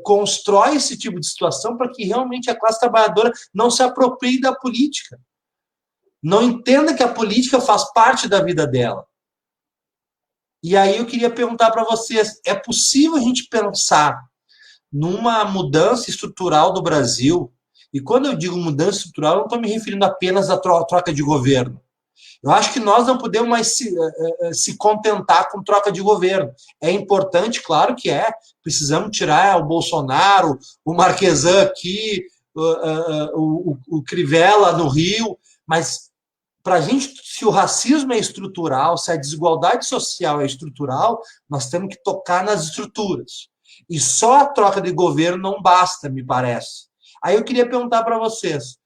constrói esse tipo de situação para que realmente a classe trabalhadora não se aproprie da política, não entenda que a política faz parte da vida dela. E aí eu queria perguntar para vocês, é possível a gente pensar numa mudança estrutural do Brasil? E quando eu digo mudança estrutural, eu não estou me referindo apenas à troca de governo. Eu acho que nós não podemos mais se contentar com troca de governo. É importante, claro que é. Precisamos tirar o Bolsonaro, o Marquesan aqui, o Crivella no Rio, mas para a gente, se o racismo é estrutural, se a desigualdade social é estrutural, nós temos que tocar nas estruturas. E só a troca de governo não basta, me parece. Aí eu queria perguntar para vocês,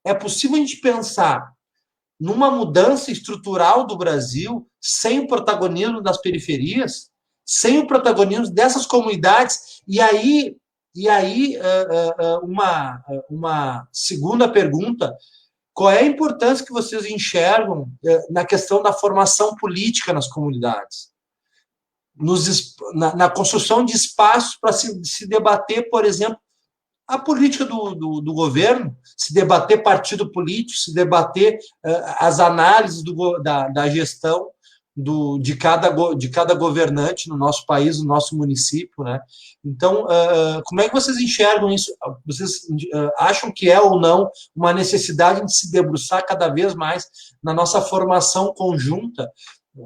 é possível a gente pensar numa mudança estrutural do Brasil sem o protagonismo das periferias, sem o protagonismo dessas comunidades? E aí uma segunda pergunta: qual é a importância que vocês enxergam na questão da formação política nas comunidades? Na construção de espaços para se debater, por exemplo, a política do governo, se debater partido político, se debater as análises da gestão. de cada governante no nosso país, no nosso município, né? Então, como é que vocês enxergam isso? Vocês acham que é ou não uma necessidade de se debruçar cada vez mais na nossa formação conjunta,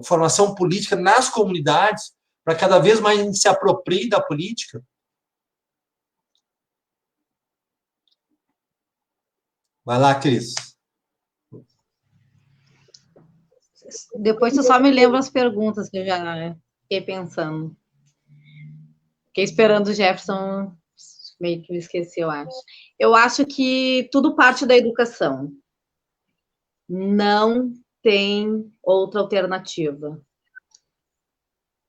formação política nas comunidades, para cada vez mais a gente se aproprie da política? Vai lá, Cris. Depois tu só me lembra as perguntas que eu já fiquei pensando. Fiquei esperando o Jefferson, meio que me esqueci, eu acho. Eu acho que tudo parte da educação. Não tem outra alternativa.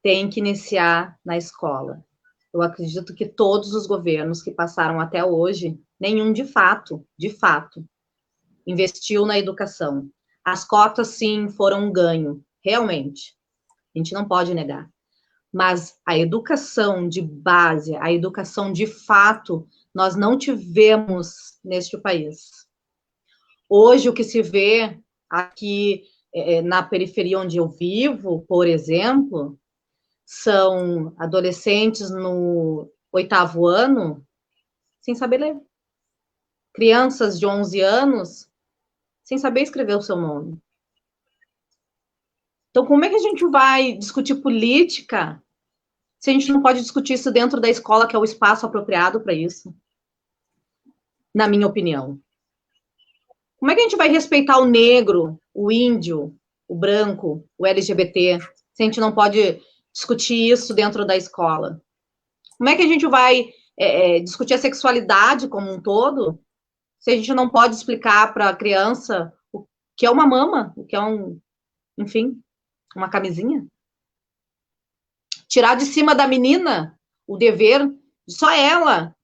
Tem que iniciar na escola. Eu acredito que todos os governos que passaram até hoje, nenhum de fato, investiu na educação. As cotas, sim, foram um ganho, realmente. A gente não pode negar. Mas a educação de base, a educação de fato, nós não tivemos neste país. Hoje, o que se vê aqui na periferia onde eu vivo, por exemplo, são adolescentes no 8º ano sem saber ler. Crianças de 11 anos sem saber escrever o seu nome. Então, como é que a gente vai discutir política se a gente não pode discutir isso dentro da escola, que é o espaço apropriado para isso? Na minha opinião. Como é que a gente vai respeitar o negro, o índio, o branco, o LGBT, se a gente não pode discutir isso dentro da escola? Como é que a gente vai discutir a sexualidade como um todo, se a gente não pode explicar para a criança o que é uma mama, o que é enfim, uma camisinha? Tirar de cima da menina o dever, só ela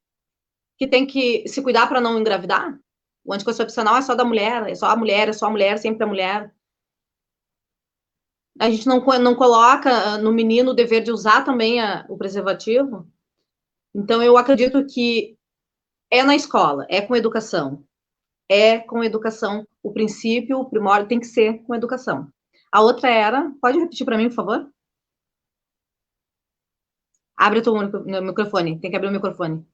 que tem que se cuidar para não engravidar? O anticoncepcional é só da mulher, é só a mulher, sempre a mulher. A gente não coloca no menino o dever de usar também o preservativo? Então, eu acredito que é na escola, é com educação. É com educação. O princípio, o primórdio tem que ser com educação. A outra era... Pode repetir para mim, por favor? Abre o teu microfone. Tem que abrir o microfone.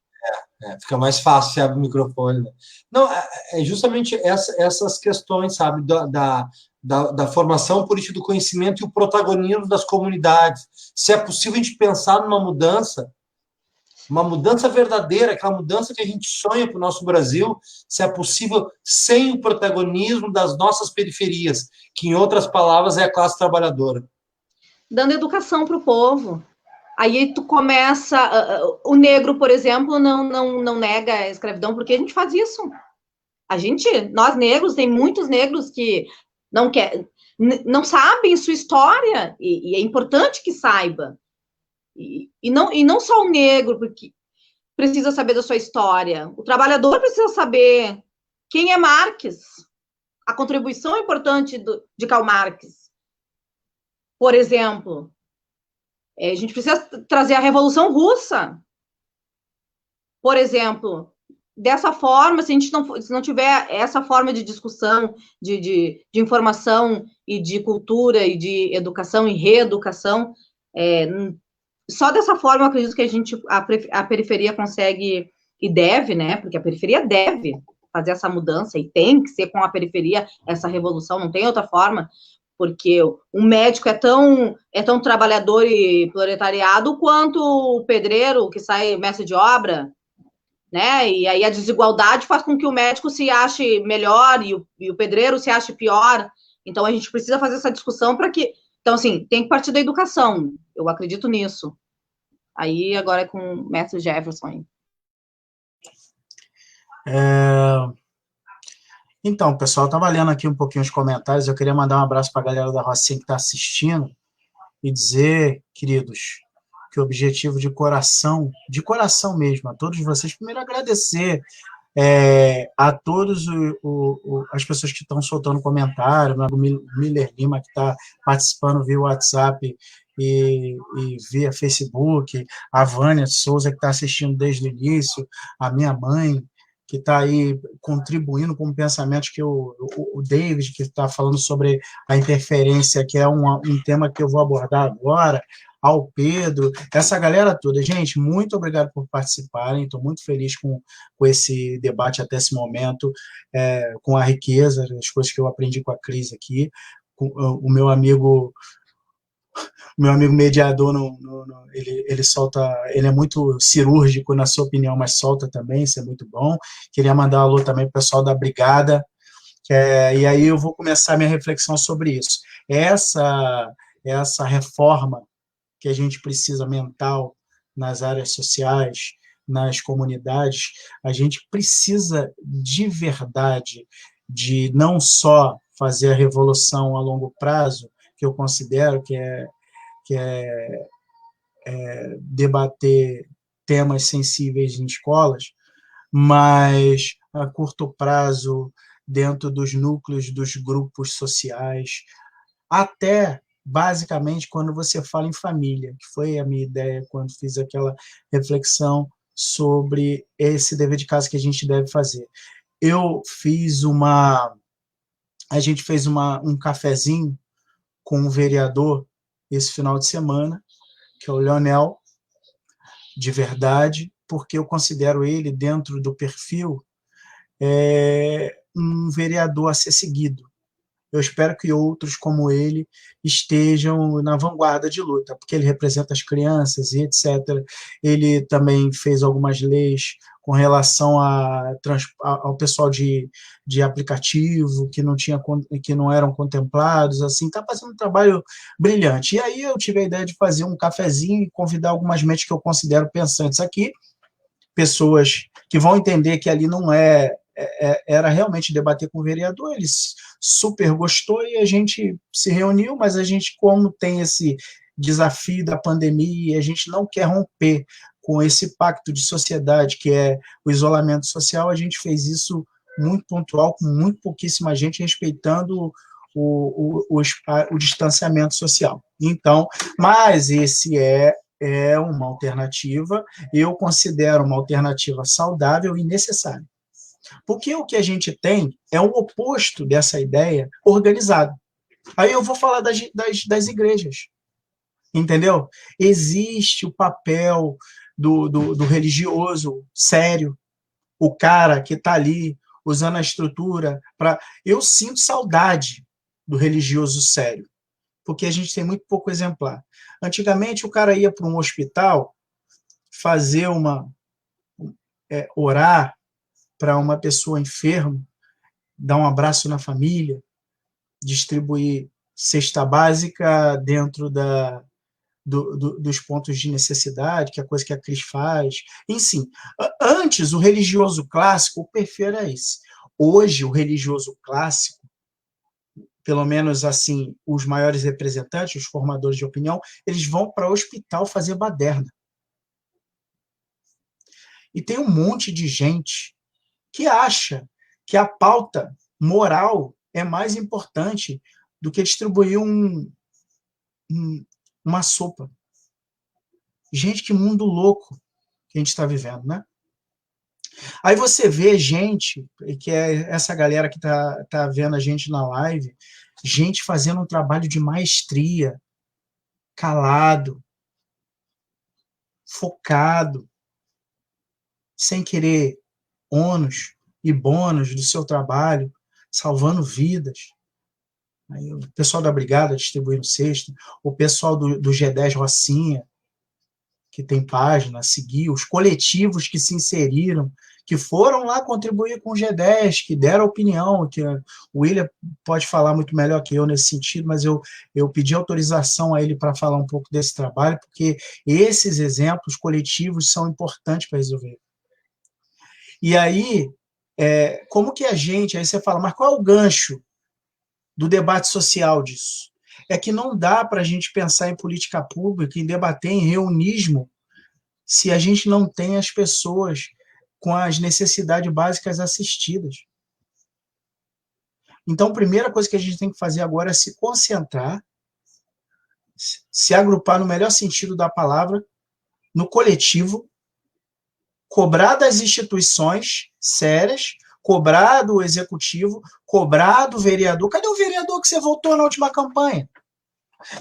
Fica mais fácil se abre o microfone. Né? Não, é justamente essas questões, sabe, da formação política do conhecimento e o protagonismo das comunidades. Se é possível a gente pensar numa mudança, uma mudança verdadeira, aquela mudança que a gente sonha para o nosso Brasil, se é possível sem o protagonismo das nossas periferias, que, em outras palavras, é a classe trabalhadora. Dando educação para o povo. Aí tu começa... o negro, por exemplo, não nega a escravidão, porque a gente faz isso. Nós negros, tem muitos negros que não sabem sua história, e é importante que saiba. E não só o negro, porque precisa saber da sua história. O trabalhador precisa saber quem é Marx, a contribuição importante de Karl Marx. Por exemplo, a gente precisa trazer a Revolução Russa. Por exemplo, dessa forma, se a gente não tiver essa forma de discussão, de informação e de cultura e de educação e reeducação, só dessa forma eu acredito que a periferia consegue e deve, né? Porque a periferia deve fazer essa mudança e tem que ser com a periferia essa revolução, não tem outra forma, porque o médico é tão trabalhador e proletariado quanto o pedreiro que sai mestre de obra, né? E aí a desigualdade faz com que o médico se ache melhor e o pedreiro se ache pior. Então a gente precisa fazer essa discussão para que... Então, assim, tem que partir da educação. Eu acredito nisso. Aí, agora é com o mestre Jefferson. Então, pessoal, estava lendo aqui um pouquinho os comentários. Eu queria mandar um abraço para a galera da Rocinha que está assistindo e dizer, queridos, que o objetivo de coração mesmo, a todos vocês, primeiro agradecer a todos as pessoas que estão soltando comentário, o Miller Lima, que está participando via WhatsApp e via Facebook, a Vânia Souza, que está assistindo desde o início, a minha mãe, que está aí contribuindo com pensamentos que o David, que está falando sobre a interferência, que é um tema que eu vou abordar agora, ao Pedro, essa galera toda. Gente, muito obrigado por participarem, estou muito feliz com esse debate até esse momento, com a riqueza, as coisas que eu aprendi com a Cris aqui, com o meu amigo mediador, ele solta, ele é muito cirúrgico na sua opinião, mas solta também, isso é muito bom. Queria mandar um alô também para o pessoal da Brigada, e aí eu vou começar a minha reflexão sobre isso. Essa reforma que a gente precisa mental nas áreas sociais, nas comunidades, a gente precisa de verdade de não só fazer a revolução a longo prazo, que eu considero que é debater temas sensíveis em escolas, mas a curto prazo, dentro dos núcleos dos grupos sociais, até, basicamente, quando você fala em família, que foi a minha ideia quando fiz aquela reflexão sobre esse dever de casa que a gente deve fazer. A gente fez um cafezinho com um vereador esse final de semana, que é o Leonel, de verdade, porque eu considero ele, dentro do perfil, um vereador a ser seguido. Eu espero que outros como ele estejam na vanguarda de luta, porque ele representa as crianças e etc. Ele também fez algumas leis com relação ao pessoal de aplicativo que não eram contemplados, assim, está fazendo um trabalho brilhante. E aí eu tive a ideia de fazer um cafezinho e convidar algumas mentes que eu considero pensantes aqui, pessoas que vão entender que ali não era realmente debater com o vereador, ele super gostou e a gente se reuniu, mas a gente, como tem esse desafio da pandemia, a gente não quer romper com esse pacto de sociedade, que é o isolamento social, a gente fez isso muito pontual, com muito pouquíssima gente, respeitando o distanciamento social. Então, mas esse é uma alternativa, eu considero uma alternativa saudável e necessária. Porque o que a gente tem é o oposto dessa ideia organizado. Aí eu vou falar das igrejas, entendeu? Existe o papel do religioso sério, o cara que está ali usando a estrutura para... Eu sinto saudade do religioso sério, porque a gente tem muito pouco exemplar. Antigamente, o cara ia para um hospital fazer orar para uma pessoa enferma, dar um abraço na família, distribuir cesta básica dentro dos pontos de necessidade, que é a coisa que a Cris faz. Enfim, antes, o religioso clássico, o perfil era esse. Hoje, o religioso clássico, pelo menos assim, os maiores representantes, os formadores de opinião, eles vão para o hospital fazer baderna. E tem um monte de gente que acha que a pauta moral é mais importante do que distribuir uma sopa. Gente, que mundo louco que a gente está vivendo, né? Aí você vê gente, que é essa galera que está vendo a gente na live, gente fazendo um trabalho de maestria, calado, focado, sem querer ônus e bônus do seu trabalho, salvando vidas. Aí o pessoal da Brigada distribuindo cesta, o pessoal do G10 Rocinha, que tem página, seguir, os coletivos que se inseriram, que foram lá contribuir com o G10, que deram opinião, que o William pode falar muito melhor que eu nesse sentido, mas eu pedi autorização a ele para falar um pouco desse trabalho, porque esses exemplos coletivos são importantes para resolver. E aí, como que aí você fala, mas qual é o gancho do debate social disso? É que não dá para a gente pensar em política pública, em debater em reunismo, se a gente não tem as pessoas com as necessidades básicas assistidas. Então, a primeira coisa que a gente tem que fazer agora é se concentrar, se agrupar no melhor sentido da palavra, no coletivo, cobrar das instituições sérias, cobrar do executivo, cobrar do vereador. Cadê o vereador que você votou na última campanha?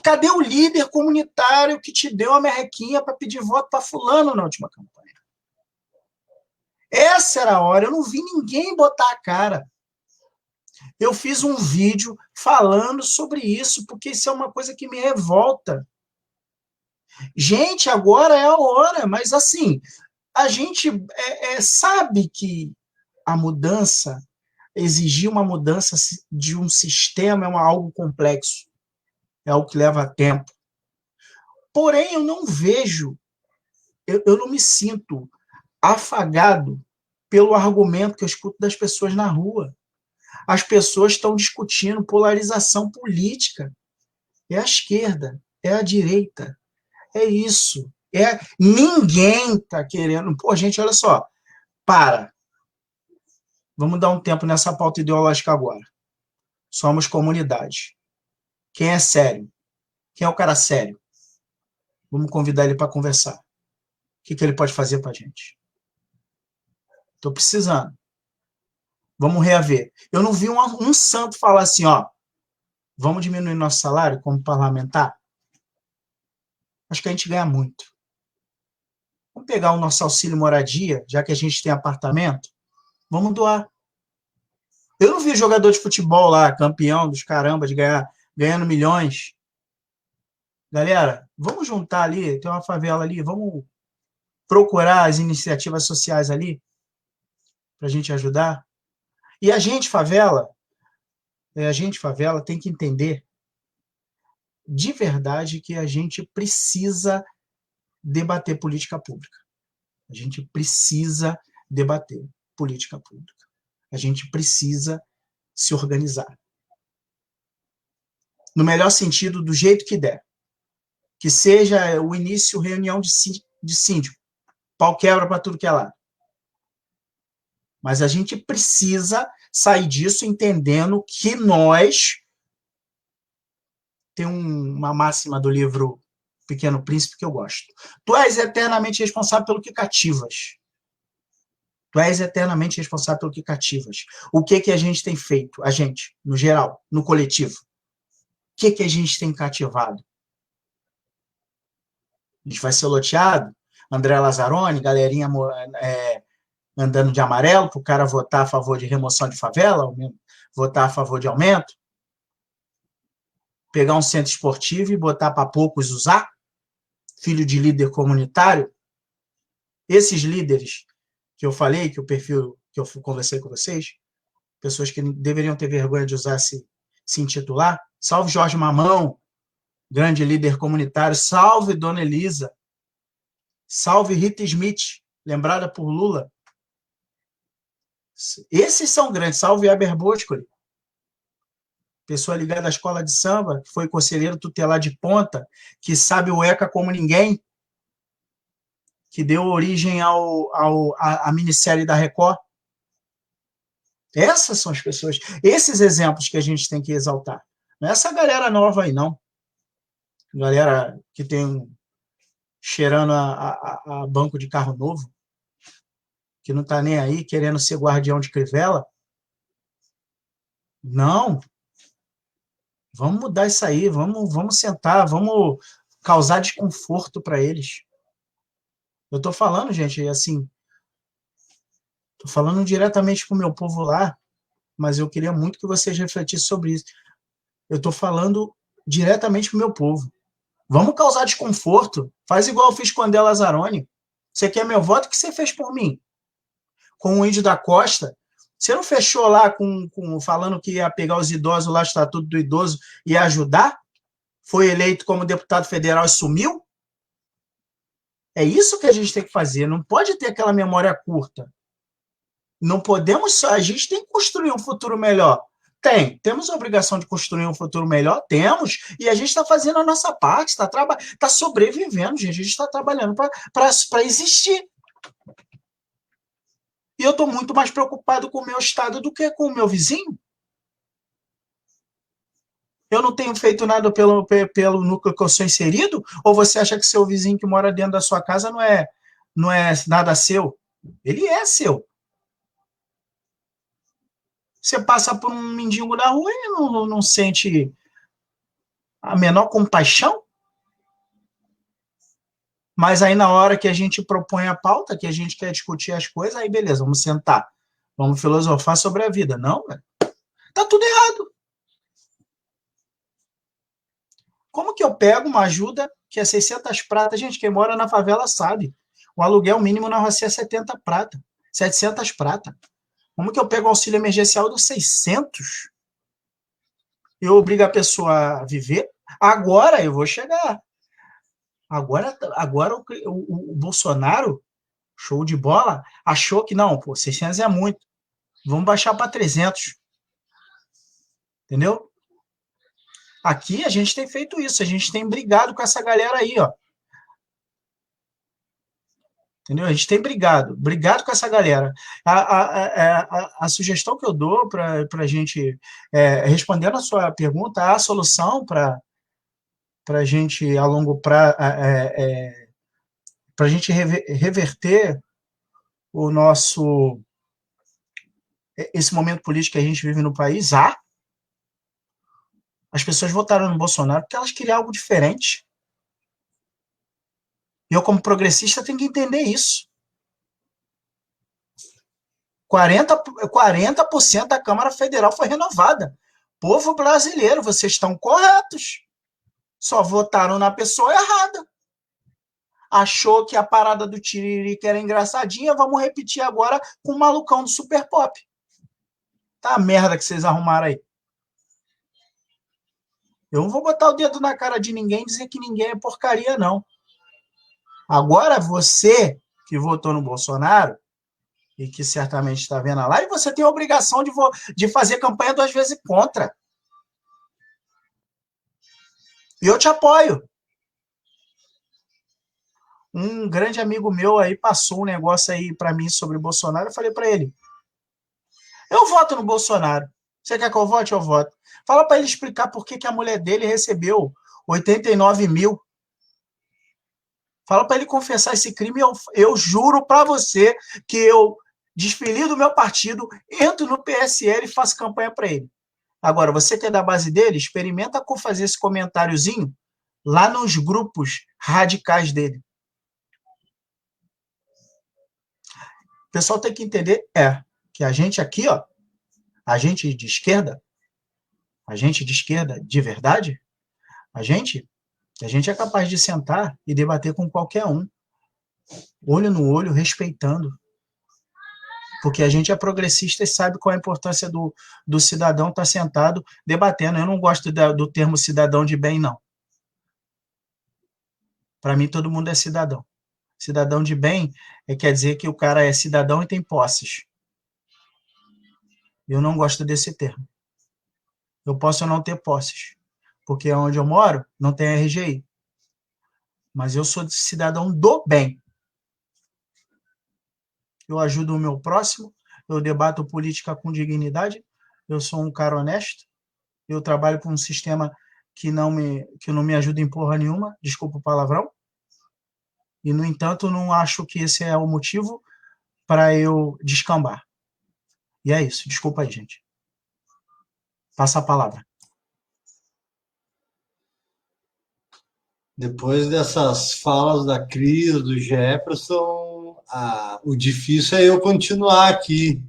Cadê o líder comunitário que te deu a merrequinha para pedir voto para fulano na última campanha? Essa era a hora. Eu não vi ninguém botar a cara. Eu fiz um vídeo falando sobre isso, porque isso é uma coisa que me revolta. Gente, agora é a hora, mas assim, a gente sabe que a mudança, exigir uma mudança de um sistema é algo complexo, é algo que leva tempo. Porém, eu não vejo, eu não me sinto afagado pelo argumento que eu escuto das pessoas na rua. As pessoas estão discutindo polarização política. É a esquerda, é a direita, é isso. Ninguém está querendo... Pô, gente, olha só, para. Vamos dar um tempo nessa pauta ideológica agora. Somos comunidade. Quem é sério? Quem é o cara sério? Vamos convidar ele para conversar. O que ele pode fazer para a gente? Estou precisando. Vamos reaver. Eu não vi um santo falar assim, ó, vamos diminuir nosso salário como parlamentar? Acho que a gente ganha muito. Vamos pegar o nosso auxílio moradia, já que a gente tem apartamento, vamos doar. Eu não vi jogador de futebol lá, campeão dos caramba, de ganhando milhões. Galera, vamos juntar ali, tem uma favela ali, vamos procurar as iniciativas sociais ali, para a gente ajudar. E a gente, favela, tem que entender de verdade que a gente precisa debater política pública. A gente precisa debater política pública. A gente precisa se organizar. No melhor sentido, do jeito que der. Que seja o início, reunião de síndico. Pau quebra para tudo que é lado. Mas a gente precisa sair disso entendendo que nós... Tem uma máxima do livro Pequeno Príncipe que eu gosto. Tu és eternamente responsável pelo que cativas. Tu és eternamente responsável pelo que cativas. O que a gente tem feito? A gente, no geral, no coletivo. O que a gente tem cativado? A gente vai ser loteado? André Lazzaroni, galerinha andando de amarelo para o cara votar a favor de remoção de favela, votar a favor de aumento? Pegar um centro esportivo e botar para poucos usar? Filho de líder comunitário? Esses líderes que eu falei, que o perfil que eu conversei com vocês, pessoas que deveriam ter vergonha de usar se intitular, salve Jorge Mamão, grande líder comunitário, salve Dona Elisa, salve Rita Smith, lembrada por Lula. Esses são grandes, salve Heber Boscoli, pessoa ligada à escola de samba, que foi conselheiro tutelar de ponta, que sabe o ECA como ninguém, que deu origem à minissérie da Record. Essas são as pessoas, esses exemplos que a gente tem que exaltar. Não é essa galera nova aí, não. Galera que tem cheirando a banco de carro novo, que não está nem aí, querendo ser guardião de Crivella. Não. Vamos mudar isso aí, vamos sentar, vamos causar desconforto para eles. Eu estou falando, gente, assim, estou falando diretamente com o meu povo lá, mas eu queria muito que vocês refletissem sobre isso. Eu estou falando diretamente com o meu povo. Vamos causar desconforto. Faz igual eu fiz com o André Lazzaroni. Você quer meu voto? O que você fez por mim? Com o Índio da Costa, você não fechou lá falando que ia pegar os idosos lá, o Estatuto do Idoso, e ia ajudar? Foi eleito como deputado federal e sumiu? É isso que a gente tem que fazer. Não pode ter aquela memória curta. Não podemos... A gente tem que construir um futuro melhor. Temos a obrigação de construir um futuro melhor? Temos. E a gente está fazendo a nossa parte, está sobrevivendo, gente. A gente está trabalhando para existir. E eu estou muito mais preocupado com o meu estado do que com o meu vizinho. Eu não tenho feito nada pelo núcleo que eu sou inserido? Ou você acha que seu vizinho que mora dentro da sua casa não é nada seu? Ele é seu. Você passa por um mendigo na rua e não sente a menor compaixão? Mas aí, na hora que a gente propõe a pauta, que a gente quer discutir as coisas, aí beleza, vamos sentar. Vamos filosofar sobre a vida. Não, velho. Tá tudo errado. Como que eu pego uma ajuda que é 600 prata? Gente, quem mora na favela sabe. O aluguel mínimo na Rocinha é 70 prata. 700 prata. Como que eu pego o auxílio emergencial dos 600? Eu obrigo a pessoa a viver? Agora eu vou chegar. Agora o Bolsonaro, show de bola, achou que não, pô, 600 é muito. Vamos baixar para 300. Entendeu? Aqui a gente tem feito isso, a gente tem brigado com essa galera aí, ó. Entendeu? A gente tem brigado com essa galera. A sugestão que eu dou para a gente, respondendo a sua pergunta, a solução para a gente, a longo prazo, para a gente reverter o nosso, esse momento político que a gente vive no país, as pessoas votaram no Bolsonaro porque elas queriam algo diferente. E eu, como progressista, tenho que entender isso. 40% da Câmara Federal foi renovada. Povo brasileiro, vocês estão corretos. Só votaram na pessoa errada. Achou que a parada do Tiririca era engraçadinha, vamos repetir agora com o malucão do Super Pop. Tá a merda que vocês arrumaram aí. Eu não vou botar o dedo na cara de ninguém e dizer que ninguém é porcaria, não. Agora, você que votou no Bolsonaro, e que certamente está vendo a live, você tem a obrigação de fazer campanha 2 vezes contra. E eu te apoio. Um grande amigo meu aí passou um negócio aí para mim sobre o Bolsonaro, eu falei para ele, eu voto no Bolsonaro. Você quer que eu vote? Eu voto. Fala para ele explicar por que a mulher dele recebeu 89 mil. Fala para ele confessar esse crime. Eu juro para você que eu desfilio do meu partido, entro no PSL e faço campanha para ele. Agora, você que é da base dele, experimenta fazer esse comentáriozinho lá nos grupos radicais dele. O pessoal tem que entender que a gente aqui, ó, a gente de esquerda de verdade, a gente é capaz de sentar e debater com qualquer um, olho no olho, respeitando. Porque a gente é progressista e sabe qual a importância do cidadão estar sentado debatendo. Eu não gosto do termo cidadão de bem, não. Para mim, todo mundo é cidadão. Cidadão de bem quer dizer que o cara é cidadão e tem posses. Eu não gosto desse termo. Eu posso não ter posses, porque onde eu moro não tem RGI. Mas eu sou cidadão do bem. Eu ajudo o meu próximo, eu debato política com dignidade, eu sou um cara honesto, eu trabalho com um sistema que não me ajuda em porra nenhuma, desculpa o palavrão, e, no entanto, não acho que esse é o motivo para eu descambar. E é isso, desculpa aí, gente. Passa a palavra. Depois dessas falas da Cris, do Jefferson, o difícil é eu continuar aqui,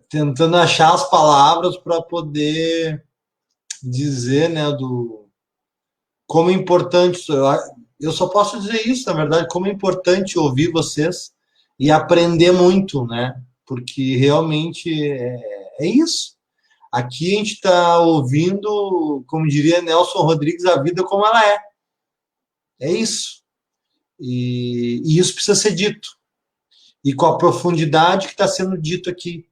tentando achar as palavras para poder dizer, né, como é importante. Eu só posso dizer isso, na verdade, como é importante ouvir vocês e aprender muito, né? Porque realmente é isso. Aqui a gente está ouvindo, como diria Nelson Rodrigues, a vida como ela é. É isso. E isso precisa ser dito. E com a profundidade que está sendo dito aqui,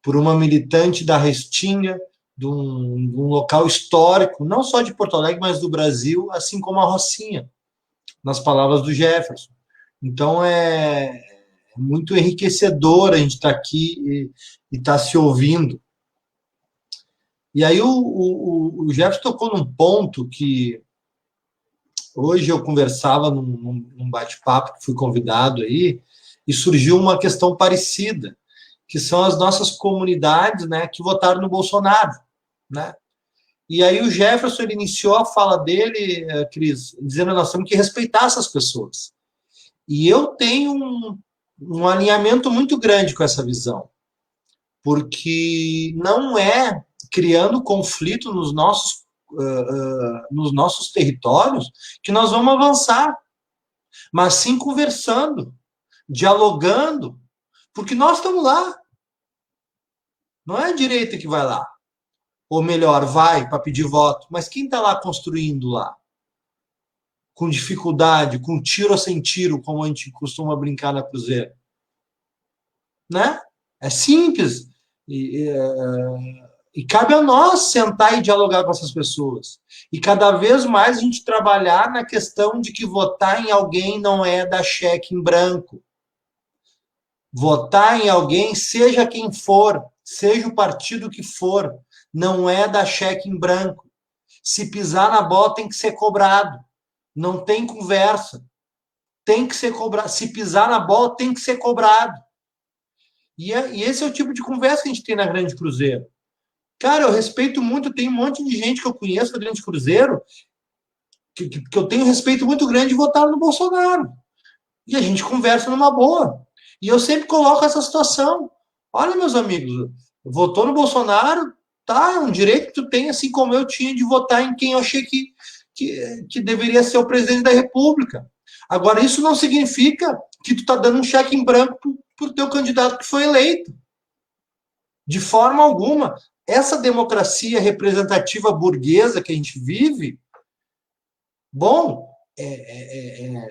por uma militante da Restinga, de um local histórico, não só de Porto Alegre, mas do Brasil, assim como a Rocinha, nas palavras do Jefferson. Então é muito enriquecedor a gente estar aqui e estar se ouvindo. E aí o Jefferson tocou num ponto que hoje eu conversava num bate-papo que fui convidado aí, e surgiu uma questão parecida, que são as nossas comunidades, né, que votaram no Bolsonaro, né? E aí o Jefferson ele iniciou a fala dele, Cris, dizendo que nós temos que respeitar essas pessoas. E eu tenho um alinhamento muito grande com essa visão, porque não é criando conflito nos nossos territórios que nós vamos avançar, mas sim conversando, dialogando, porque nós estamos lá. Não é a direita que vai lá. Ou melhor, vai para pedir voto. Mas quem está lá construindo lá? Com dificuldade, com tiro ou sem tiro, como a gente costuma brincar na Cruzeiro. Né? É simples. E cabe a nós sentar e dialogar com essas pessoas. E cada vez mais a gente trabalhar na questão de que votar em alguém não é dar cheque em branco. Votar em alguém, seja quem for, seja o partido que for, não é dar cheque em branco. Se pisar na bola, tem que ser cobrado. Não tem conversa. Tem que ser cobrado. Se pisar na bola, tem que ser cobrado. E esse é o tipo de conversa que a gente tem na Grande Cruzeiro. Cara, eu respeito muito, tem um monte de gente que eu conheço na Grande Cruzeiro que eu tenho respeito muito grande de votar no Bolsonaro. E a gente conversa numa boa. E eu sempre coloco essa situação. Olha, meus amigos, votou no Bolsonaro, tá, é um direito que tu tem, assim como eu tinha de votar em quem eu achei que deveria ser o presidente da República. Agora, isso não significa que tu tá dando um cheque em branco pro teu candidato que foi eleito. De forma alguma. Essa democracia representativa burguesa que a gente vive, bom,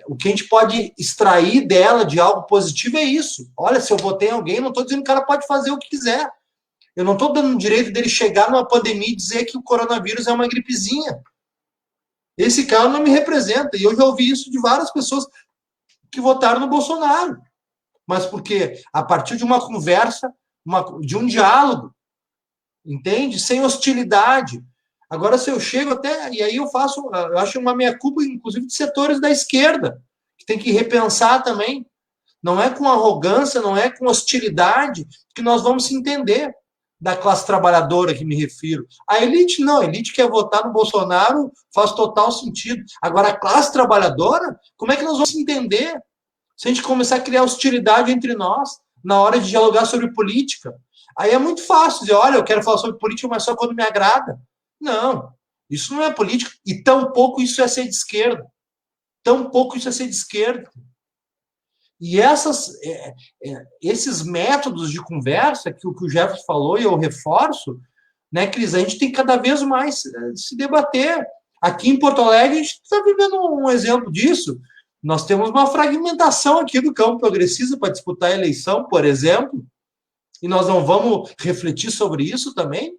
o que a gente pode extrair dela de algo positivo é isso. Olha, se eu votei em alguém, não estou dizendo que o cara pode fazer o que quiser. Eu não estou dando o direito dele chegar numa pandemia e dizer que o coronavírus é uma gripezinha. Esse cara não me representa. E eu já ouvi isso de várias pessoas que votaram no Bolsonaro. Mas porque a partir de uma conversa, de um diálogo, entende? Sem hostilidade. Agora, se eu chego até... E aí eu acho uma meia-culpa, inclusive, de setores da esquerda, que tem que repensar também. Não é com arrogância, não é com hostilidade que nós vamos se entender da classe trabalhadora que me refiro. A elite não, a elite quer votar no Bolsonaro, faz total sentido. Agora, a classe trabalhadora, como é que nós vamos se entender se a gente começar a criar hostilidade entre nós na hora de dialogar sobre política? Aí é muito fácil dizer, olha, eu quero falar sobre política, mas só quando me agrada. Não, isso não é política. E tampouco isso é ser de esquerda. Tampouco isso é ser de esquerda. E esses métodos de conversa que o Jefferson falou, e eu reforço, né, Cris, a gente tem que cada vez mais se debater. Aqui em Porto Alegre, a gente está vivendo um exemplo disso. Nós temos uma fragmentação aqui do campo progressista para disputar a eleição, por exemplo, e nós não vamos refletir sobre isso também?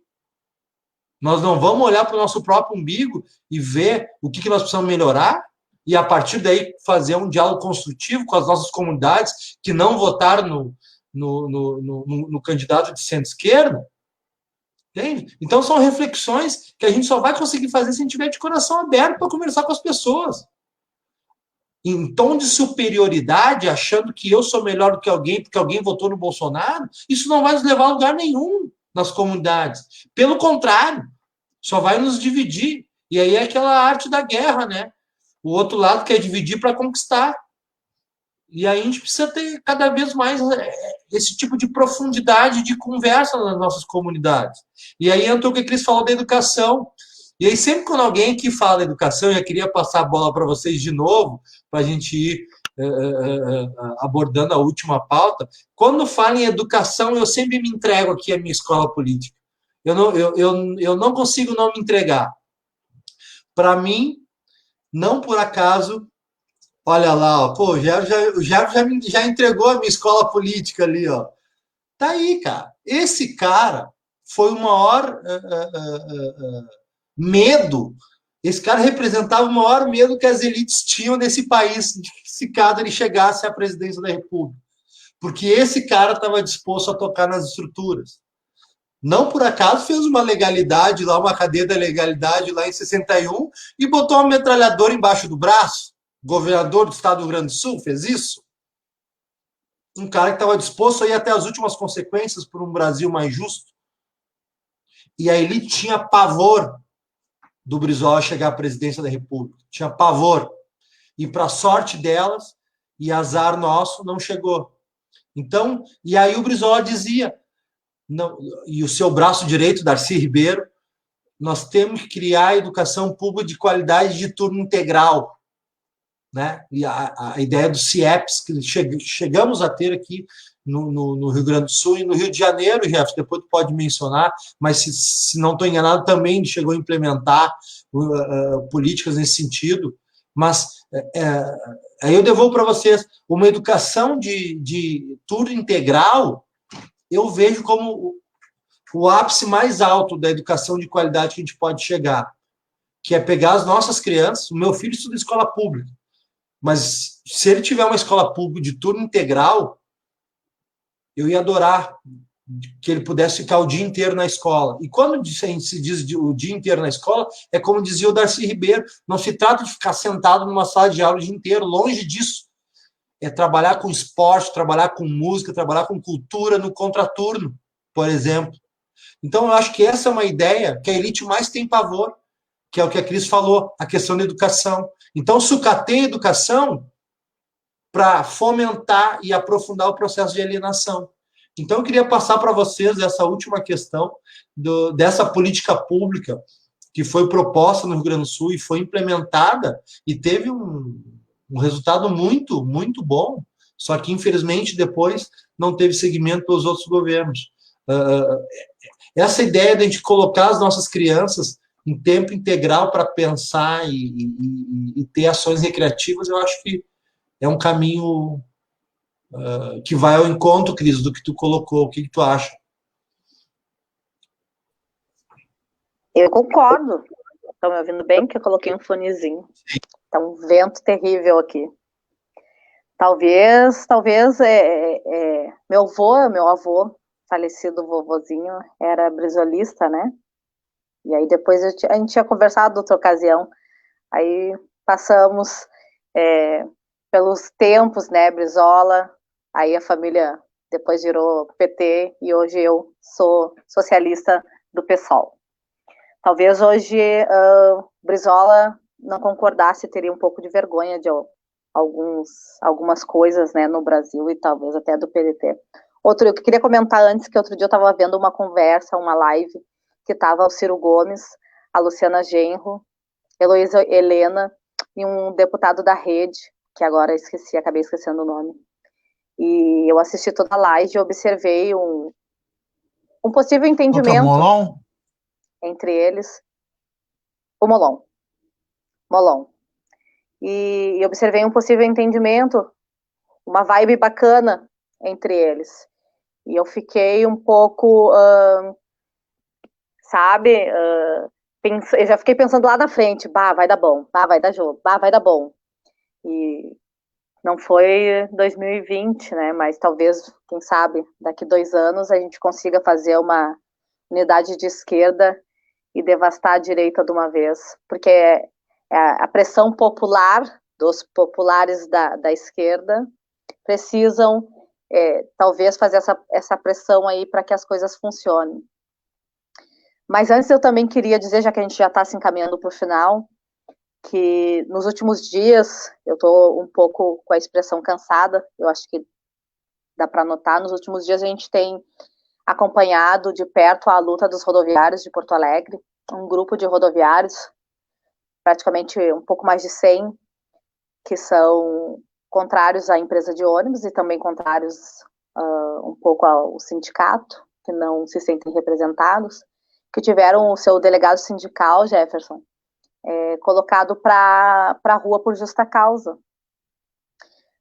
Nós não vamos olhar para o nosso próprio umbigo e ver o que nós precisamos melhorar? E, a partir daí, fazer um diálogo construtivo com as nossas comunidades que não votaram no candidato de centro-esquerda? Entende? Então, são reflexões que a gente só vai conseguir fazer se a gente tiver de coração aberto para conversar com as pessoas. Em tom de superioridade, achando que eu sou melhor do que alguém porque alguém votou no Bolsonaro, isso não vai nos levar a lugar nenhum nas comunidades. Pelo contrário, só vai nos dividir. E aí é aquela arte da guerra, né? O outro lado quer dividir para conquistar. E aí a gente precisa ter cada vez mais esse tipo de profundidade de conversa nas nossas comunidades. E aí entrou o que a Cris falou da educação. E aí sempre quando alguém aqui fala da educação, eu já queria passar a bola para vocês de novo, para a gente ir abordando a última pauta. Quando falo em educação, eu sempre me entrego aqui à minha escola política. Eu não consigo não me entregar. Para mim, não por acaso, olha lá, ó, pô, o Gerson já entregou a minha escola política ali, ó. Tá aí, cara. Esse cara foi o maior medo. Esse cara representava o maior medo que as elites tinham nesse país, se caso ele chegasse à presidência da República. Porque esse cara estava disposto a tocar nas estruturas. Não por acaso fez uma legalidade lá, uma cadeia da legalidade lá em 61 e botou uma metralhadora embaixo do braço. O governador do estado do Rio Grande do Sul fez isso. Um cara que estava disposto a ir até as últimas consequências por um Brasil mais justo. E a elite tinha pavor do Brizola chegar à presidência da República. Tinha pavor. E para sorte delas, e azar nosso, não chegou. Então, e aí o Brizola dizia, não, e o seu braço direito, Darcy Ribeiro, nós temos que criar a educação pública de qualidade de turno integral, né? E a ideia do CIEPS, que chegamos a ter aqui no Rio Grande do Sul e no Rio de Janeiro, Jefferson, depois tu pode mencionar, mas se não estou enganado, também chegou a implementar políticas nesse sentido, mas aí eu devolvo para vocês, uma educação de turno integral, eu vejo como o ápice mais alto da educação de qualidade que a gente pode chegar, que é pegar as nossas crianças, o meu filho estuda em escola pública, mas se ele tiver uma escola pública de turno integral, eu ia adorar que ele pudesse ficar o dia inteiro na escola. E quando a gente se diz o dia inteiro na escola, é como dizia o Darcy Ribeiro, não se trata de ficar sentado numa sala de aula o dia inteiro, longe disso. É trabalhar com esporte, trabalhar com música, trabalhar com cultura no contraturno, por exemplo. Então, eu acho que essa é uma ideia que a elite mais tem pavor, que é o que a Cris falou, a questão da educação. Então, sucateia a educação para fomentar e aprofundar o processo de alienação. Então, eu queria passar para vocês essa última questão dessa política pública que foi proposta no Rio Grande do Sul e foi implementada e teve um resultado muito, muito bom, só que, infelizmente, depois não teve seguimento pelos outros governos. Essa ideia de a gente colocar as nossas crianças em tempo integral para pensar e ter ações recreativas, eu acho que é um caminho que vai ao encontro, Cris, do que tu colocou. O que tu acha? Eu concordo. Estão me ouvindo bem? Que eu coloquei um fonezinho. Está um vento terrível aqui. Talvez meu avô, falecido vovozinho, era brizolista, né? E aí depois a gente tinha conversado outra ocasião. Aí passamos pelos tempos, né, Brizola, aí a família depois virou PT e hoje eu sou socialista do PSOL. Talvez hoje Brizola não concordasse, teria um pouco de vergonha de algumas coisas, né, no Brasil e talvez até do PDT. Outro, eu queria comentar antes que outro dia eu estava vendo uma conversa, uma live, que estava o Ciro Gomes, a Luciana Genro, Heloísa Helena e um deputado da Rede, que agora acabei esquecendo o nome. E eu assisti toda a live e observei um possível entendimento entre eles. O Molon. E observei um possível entendimento, uma vibe bacana entre eles. E eu fiquei um pouco, eu já fiquei pensando lá na frente, vai dar bom, vai dar jogo, vai dar bom. E não foi 2020, né? Mas talvez, quem sabe, daqui 2 anos a gente consiga fazer uma unidade de esquerda e devastar a direita de uma vez. Porque a pressão popular, dos populares da esquerda, precisam, talvez, fazer essa pressão aí para que as coisas funcionem. Mas antes eu também queria dizer, já que a gente já está se encaminhando para o final, que nos últimos dias, eu estou um pouco com a expressão cansada, eu acho que dá para notar, nos últimos dias a gente tem acompanhado de perto a luta dos rodoviários de Porto Alegre, um grupo de rodoviários, praticamente um pouco mais de 100, que são contrários à empresa de ônibus e também contrários um pouco ao sindicato, que não se sentem representados, que tiveram o seu delegado sindical, Jefferson, colocado para a rua por justa causa.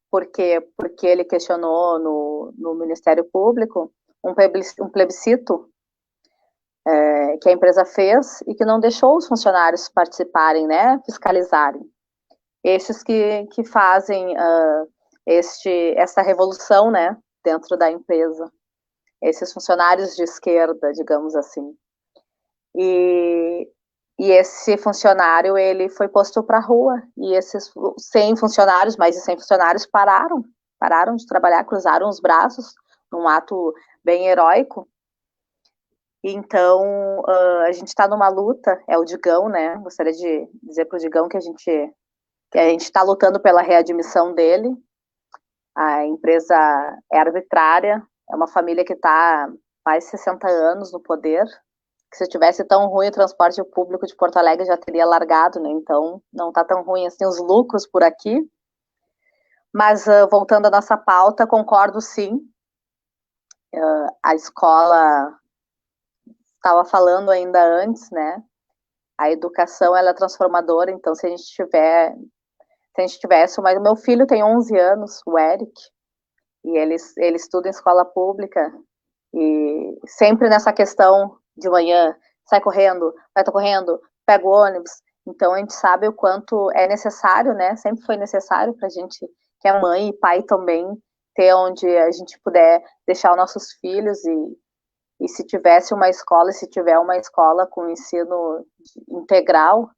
Por quê? Porque ele questionou no Ministério Público um plebiscito que a empresa fez e que não deixou os funcionários participarem, né, fiscalizarem. Esses que fazem essa revolução, né, dentro da empresa. esses funcionários de esquerda, digamos assim. E esse funcionário, ele foi posto para a rua, e esses 100 funcionários, mais de 100 funcionários, pararam de trabalhar, cruzaram os braços, num ato bem heróico. Então, a gente está numa luta, é o Digão, né? Gostaria de dizer para o Digão que a gente está lutando pela readmissão dele. A empresa é arbitrária, é uma família que está mais de 60 anos no poder, que se tivesse tão ruim o transporte público de Porto Alegre já teria largado, né? Então, não está tão ruim assim os lucros por aqui. Mas, voltando à nossa pauta, concordo sim. A escola, estava falando ainda antes, né? A educação, ela é transformadora, então se a gente tivesse, mas o meu filho tem 11 anos, o Eric, e ele estuda em escola pública, e sempre nessa questão de manhã, sai correndo, vai estar correndo, pega o ônibus, então a gente sabe o quanto é necessário, né? Sempre foi necessário para a gente, que é mãe e pai também, ter onde a gente puder deixar os nossos filhos, e se tivesse uma escola, se tiver uma escola com ensino integral,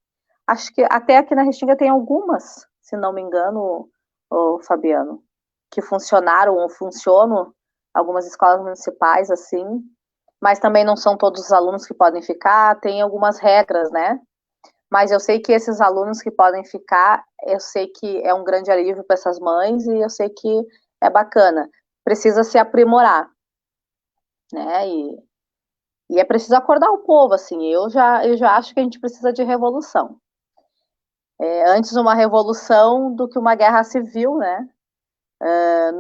acho que até aqui na Restinga tem algumas, se não me engano, o Fabiano, que funcionaram ou funcionam, algumas escolas municipais, assim, mas também não são todos os alunos que podem ficar, tem algumas regras, né? Mas eu sei que esses alunos que podem ficar, eu sei que é um grande alívio para essas mães, e eu sei que é bacana. Precisa se aprimorar, né? E é preciso acordar o povo, assim, eu já acho que a gente precisa de revolução. Antes uma revolução do que uma guerra civil, né?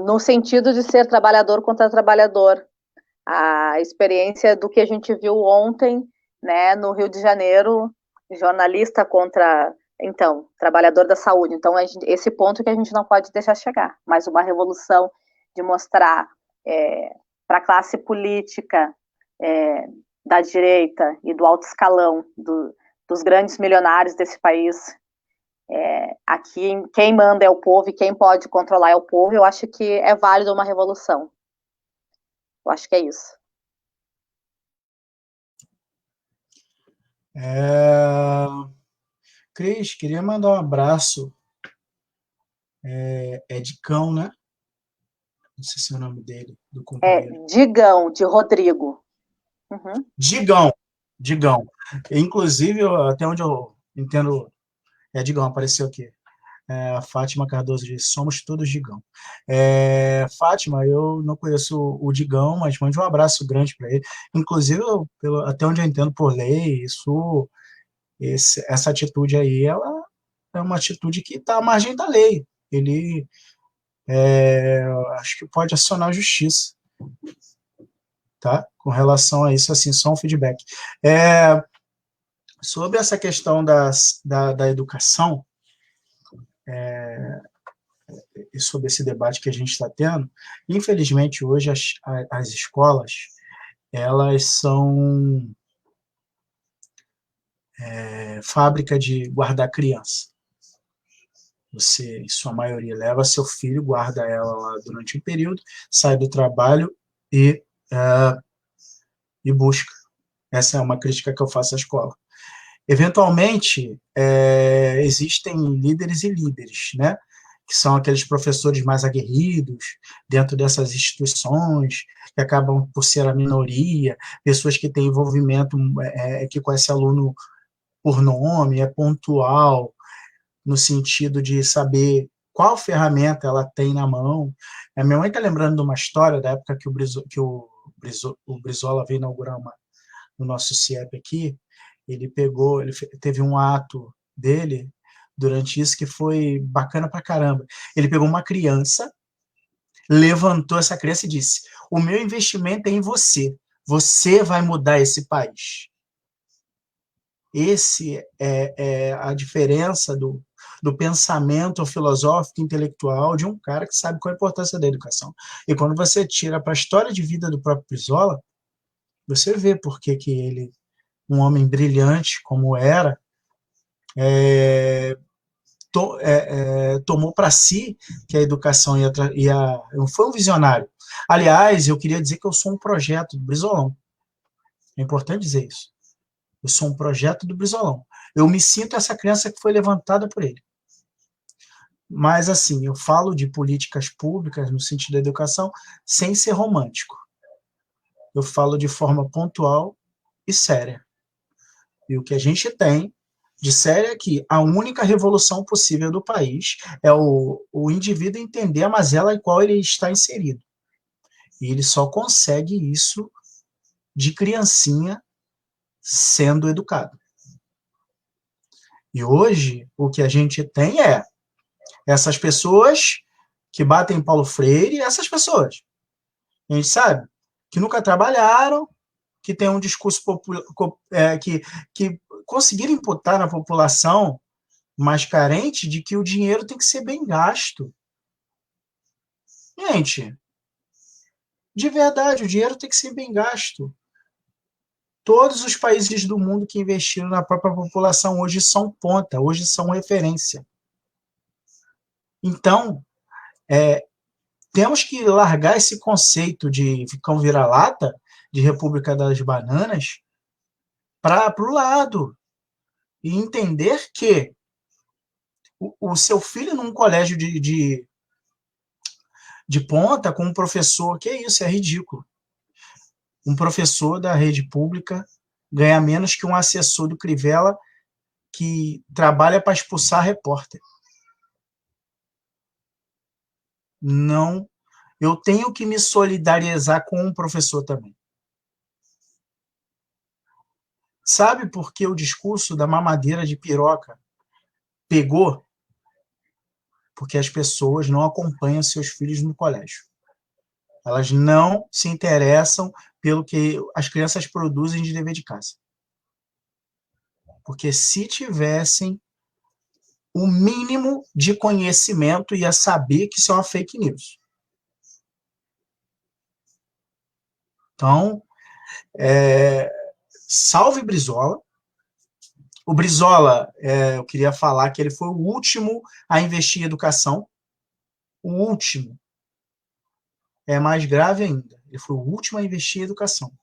No sentido de ser trabalhador contra trabalhador. A experiência do que a gente viu ontem, né, no Rio de Janeiro, jornalista contra, então, trabalhador da saúde. Então, esse ponto que a gente não pode deixar chegar. Mas uma revolução de mostrar para a classe política da direita e do alto escalão, dos grandes milionários desse país, aqui quem manda é o povo e quem pode controlar é o povo. Eu acho que é válido uma revolução. Eu acho que é isso. Cris, queria mandar um abraço. É Edicão, né? Não sei se é o nome dele, do companheiro. Digão, de Rodrigo. Uhum. Digão. Inclusive, até onde eu entendo, Digão, apareceu aqui. A Fátima Cardoso diz, somos todos Digão. Fátima, eu não conheço o Digão, mas mande um abraço grande para ele. Inclusive, até onde eu entendo por lei, essa atitude aí, ela é uma atitude que está à margem da lei. Ele, acho que pode acionar a justiça, tá? Com relação a isso, assim, só um feedback. Sobre essa questão da educação, e sobre esse debate que a gente está tendo, infelizmente, hoje as escolas, elas são fábrica de guardar criança. Você, em sua maioria, leva seu filho, guarda ela lá durante um período, sai do trabalho e busca. Essa é uma crítica que eu faço à escola. Eventualmente, existem líderes e líderes, né? Que são aqueles professores mais aguerridos dentro dessas instituições, que acabam por ser a minoria, pessoas que têm envolvimento, que conhece aluno por nome, é pontual, no sentido de saber qual ferramenta ela tem na mão. A minha mãe está lembrando de uma história da época que o Brizola veio inaugurar no nosso CIEP aqui. Ele teve um ato dele durante isso que foi bacana pra caramba. Ele pegou uma criança, levantou essa criança e disse: o meu investimento é em você. Você vai mudar esse país. Esse é a diferença do pensamento filosófico intelectual de um cara que sabe qual é a importância da educação. E quando você tira para a história de vida do próprio Brizola, você vê por que ele, um homem brilhante como era, tomou para si que a educação foi um visionário, Aliás, eu queria dizer que eu sou um projeto do Brizolão. É importante dizer isso. Eu sou um projeto do Brizolão. Eu me sinto essa criança que foi levantada por ele. Mas, assim, eu falo de políticas públicas no sentido da educação sem ser romântico. Eu falo de forma pontual e séria. E o que a gente tem de sério é que a única revolução possível do país é o indivíduo entender a mazela em qual ele está inserido. E ele só consegue isso de criancinha sendo educado. E hoje, o que a gente tem é essas pessoas que batem em Paulo Freire, essas pessoas, a gente sabe, que nunca trabalharam, que tem um discurso que conseguiram imputar na população mais carente de que o dinheiro tem que ser bem gasto. Gente, de verdade, o dinheiro tem que ser bem gasto. Todos os países do mundo que investiram na própria população hoje são ponta, hoje são referência. Então, temos que largar esse conceito de cão vira-lata, de República das Bananas, para o lado. E entender que o seu filho num colégio de ponta, com um professor, que isso, é ridículo. Um professor da rede pública ganha menos que um assessor do Crivella que trabalha para expulsar repórter. Não, eu tenho que me solidarizar com um professor também. Sabe por que o discurso da mamadeira de piroca pegou? Porque as pessoas não acompanham seus filhos no colégio. Elas não se interessam pelo que as crianças produzem de dever de casa. Porque se tivessem o mínimo de conhecimento, ia saber que isso é uma fake news. Então, salve Brizola. O Brizola, eu queria falar que ele foi o último a investir em educação. O último. É mais grave ainda. Ele foi o último a investir em educação.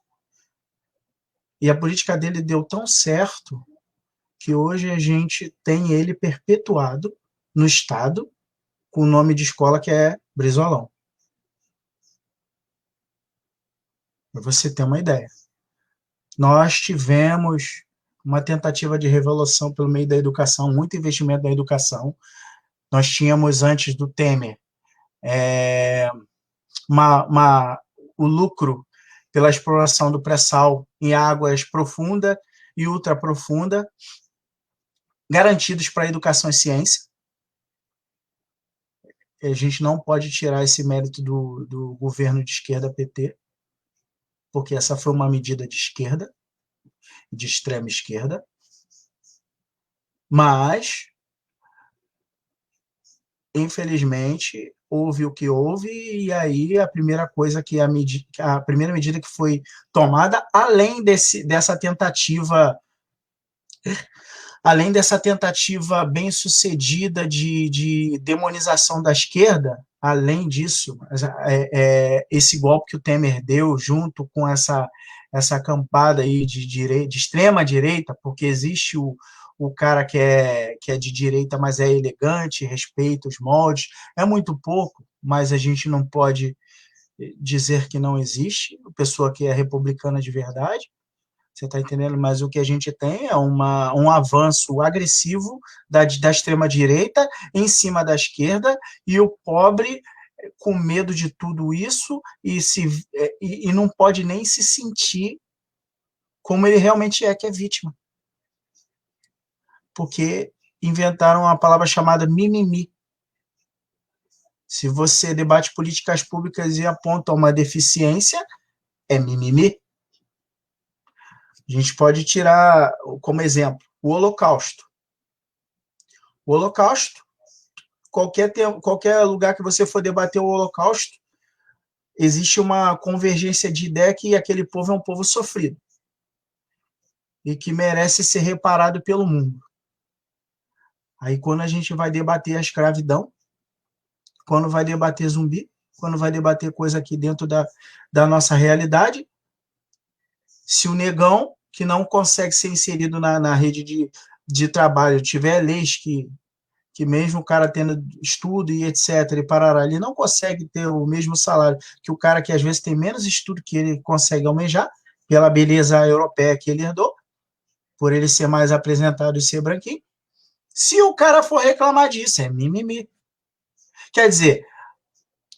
E a política dele deu tão certo que hoje a gente tem ele perpetuado no Estado com o nome de escola que é Brizolão. Para você ter uma ideia. Nós tivemos uma tentativa de revolução pelo meio da educação, muito investimento na educação. Nós tínhamos, antes do Temer, o lucro pela exploração do pré-sal em águas profunda e ultraprofunda, garantidos para a educação e ciência. A gente não pode tirar esse mérito do governo de esquerda PT, porque essa foi uma medida de esquerda, de extrema esquerda, mas, infelizmente, houve o que houve, e aí a primeira medida que foi tomada, além dessa tentativa bem-sucedida de demonização da esquerda, além disso, esse golpe que o Temer deu junto com essa acampada aí de extrema direita, porque existe o cara que é de direita, mas é elegante, respeita os moldes, é muito pouco, mas a gente não pode dizer que não existe, pessoa que é republicana de verdade. Você está entendendo? Mas o que a gente tem é um avanço agressivo da extrema-direita em cima da esquerda, e o pobre com medo de tudo isso e não pode nem se sentir como ele realmente que é vítima. Porque inventaram uma palavra chamada mimimi. Se você debate políticas públicas e aponta uma deficiência, é mimimi. A gente pode tirar como exemplo o Holocausto. O Holocausto, qualquer lugar que você for debater o Holocausto, existe uma convergência de ideia que aquele povo é um povo sofrido e que merece ser reparado pelo mundo. Aí, quando a gente vai debater a escravidão, quando vai debater zumbi, quando vai debater coisa aqui dentro da nossa realidade. Se o negão, que não consegue ser inserido na rede de trabalho, tiver leis que mesmo o cara tendo estudo e etc, e parará, ele não consegue ter o mesmo salário que o cara que às vezes tem menos estudo que ele consegue almejar, pela beleza europeia que ele herdou, por ele ser mais apresentado e ser branquinho. Se o cara for reclamar disso, é mimimi. Quer dizer,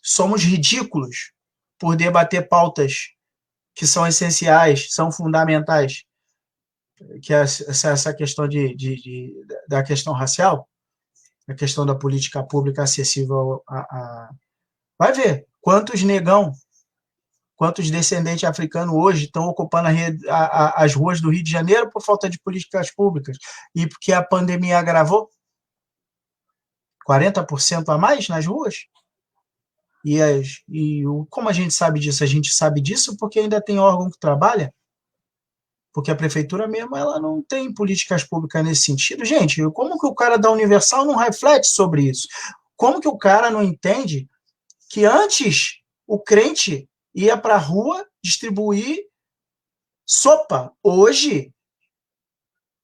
somos ridículos por debater pautas que são essenciais, são fundamentais, que é essa questão da questão racial, a questão da política pública acessível Vai ver quantos negão, quantos descendentes africanos hoje estão ocupando as ruas do Rio de Janeiro por falta de políticas públicas e porque a pandemia agravou 40% a mais nas ruas. Como a gente sabe disso? A gente sabe disso porque ainda tem órgão que trabalha, porque a prefeitura mesmo ela não tem políticas públicas nesse sentido. Gente, como que o cara da Universal não reflete sobre isso? Como que o cara não entende que antes o crente ia para a rua distribuir sopa? Hoje,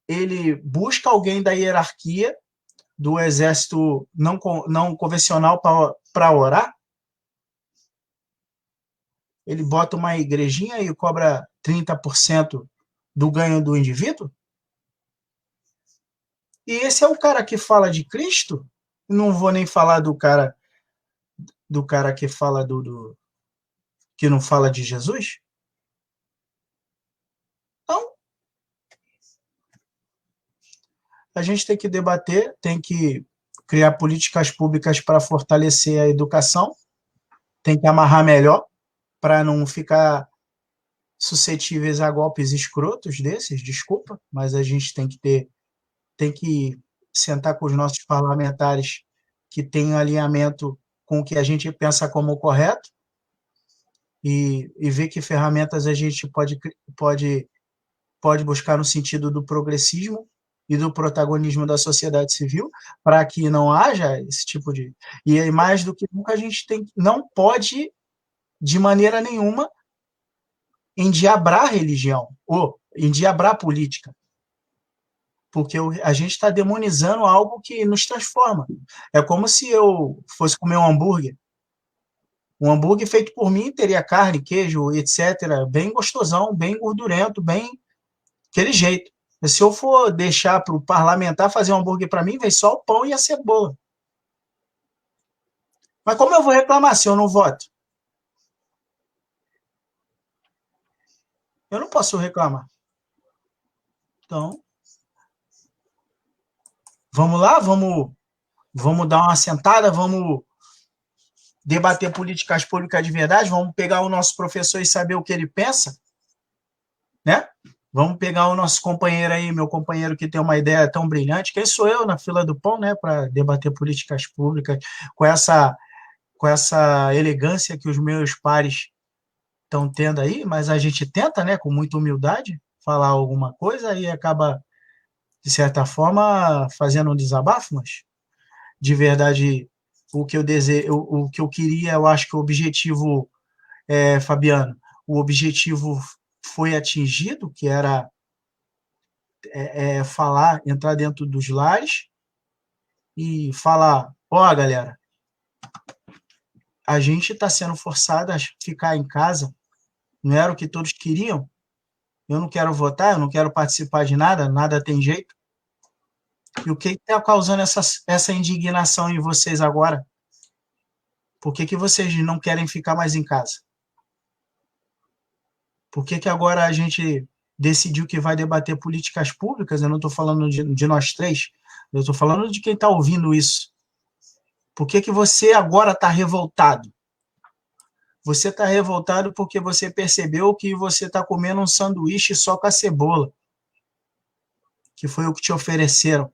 ele busca alguém da hierarquia do exército não convencional para orar. Ele bota uma igrejinha e cobra 30% do ganho do indivíduo? E esse é o cara que fala de Cristo? Não vou nem falar do cara que fala que não fala de Jesus? Então, a gente tem que debater, tem que criar políticas públicas para fortalecer a educação, tem que amarrar melhor para não ficar suscetíveis a golpes escrotos desses, desculpa, mas a gente tem que sentar com os nossos parlamentares que têm alinhamento com o que a gente pensa como correto e ver que ferramentas a gente pode buscar no sentido do progressismo e do protagonismo da sociedade civil, para que não haja esse tipo de... E mais do que nunca a gente não pode, de maneira nenhuma, endiabrar a religião, ou endiabrar a política, porque a gente está demonizando algo que nos transforma. É como se eu fosse comer um hambúrguer feito por mim teria carne, queijo, etc., bem gostosão, bem gordurento, bem aquele jeito. Se eu for deixar para o parlamentar fazer um hambúrguer para mim, vem só o pão e a cebola. Mas como eu vou reclamar se eu não voto? Eu não posso reclamar. Então, vamos lá, vamos dar uma sentada, vamos debater políticas públicas de verdade, vamos pegar o nosso professor e saber o que ele pensa, né? Vamos pegar o nosso companheiro aí, meu companheiro que tem uma ideia tão brilhante, quem sou eu na fila do pão, né, para debater políticas públicas com essa elegância que os meus pares estão tendo aí, mas a gente tenta, né, com muita humildade, falar alguma coisa e acaba, de certa forma, fazendo um desabafo, mas de verdade o que eu desejo, o que eu queria, eu acho que o objetivo, Fabiano, o objetivo foi atingido, que era falar, entrar dentro dos lares e falar, galera, a gente está sendo forçado a ficar em casa, não era o que todos queriam, eu não quero votar, eu não quero participar de nada, nada tem jeito. E o que está causando essa indignação em vocês agora? Por que vocês não querem ficar mais em casa? Por que agora a gente decidiu que vai debater políticas públicas? Eu não estou falando de nós três, eu estou falando de quem está ouvindo isso. Por que você agora está revoltado? Você está revoltado porque você percebeu que você está comendo um sanduíche só com a cebola, que foi o que te ofereceram.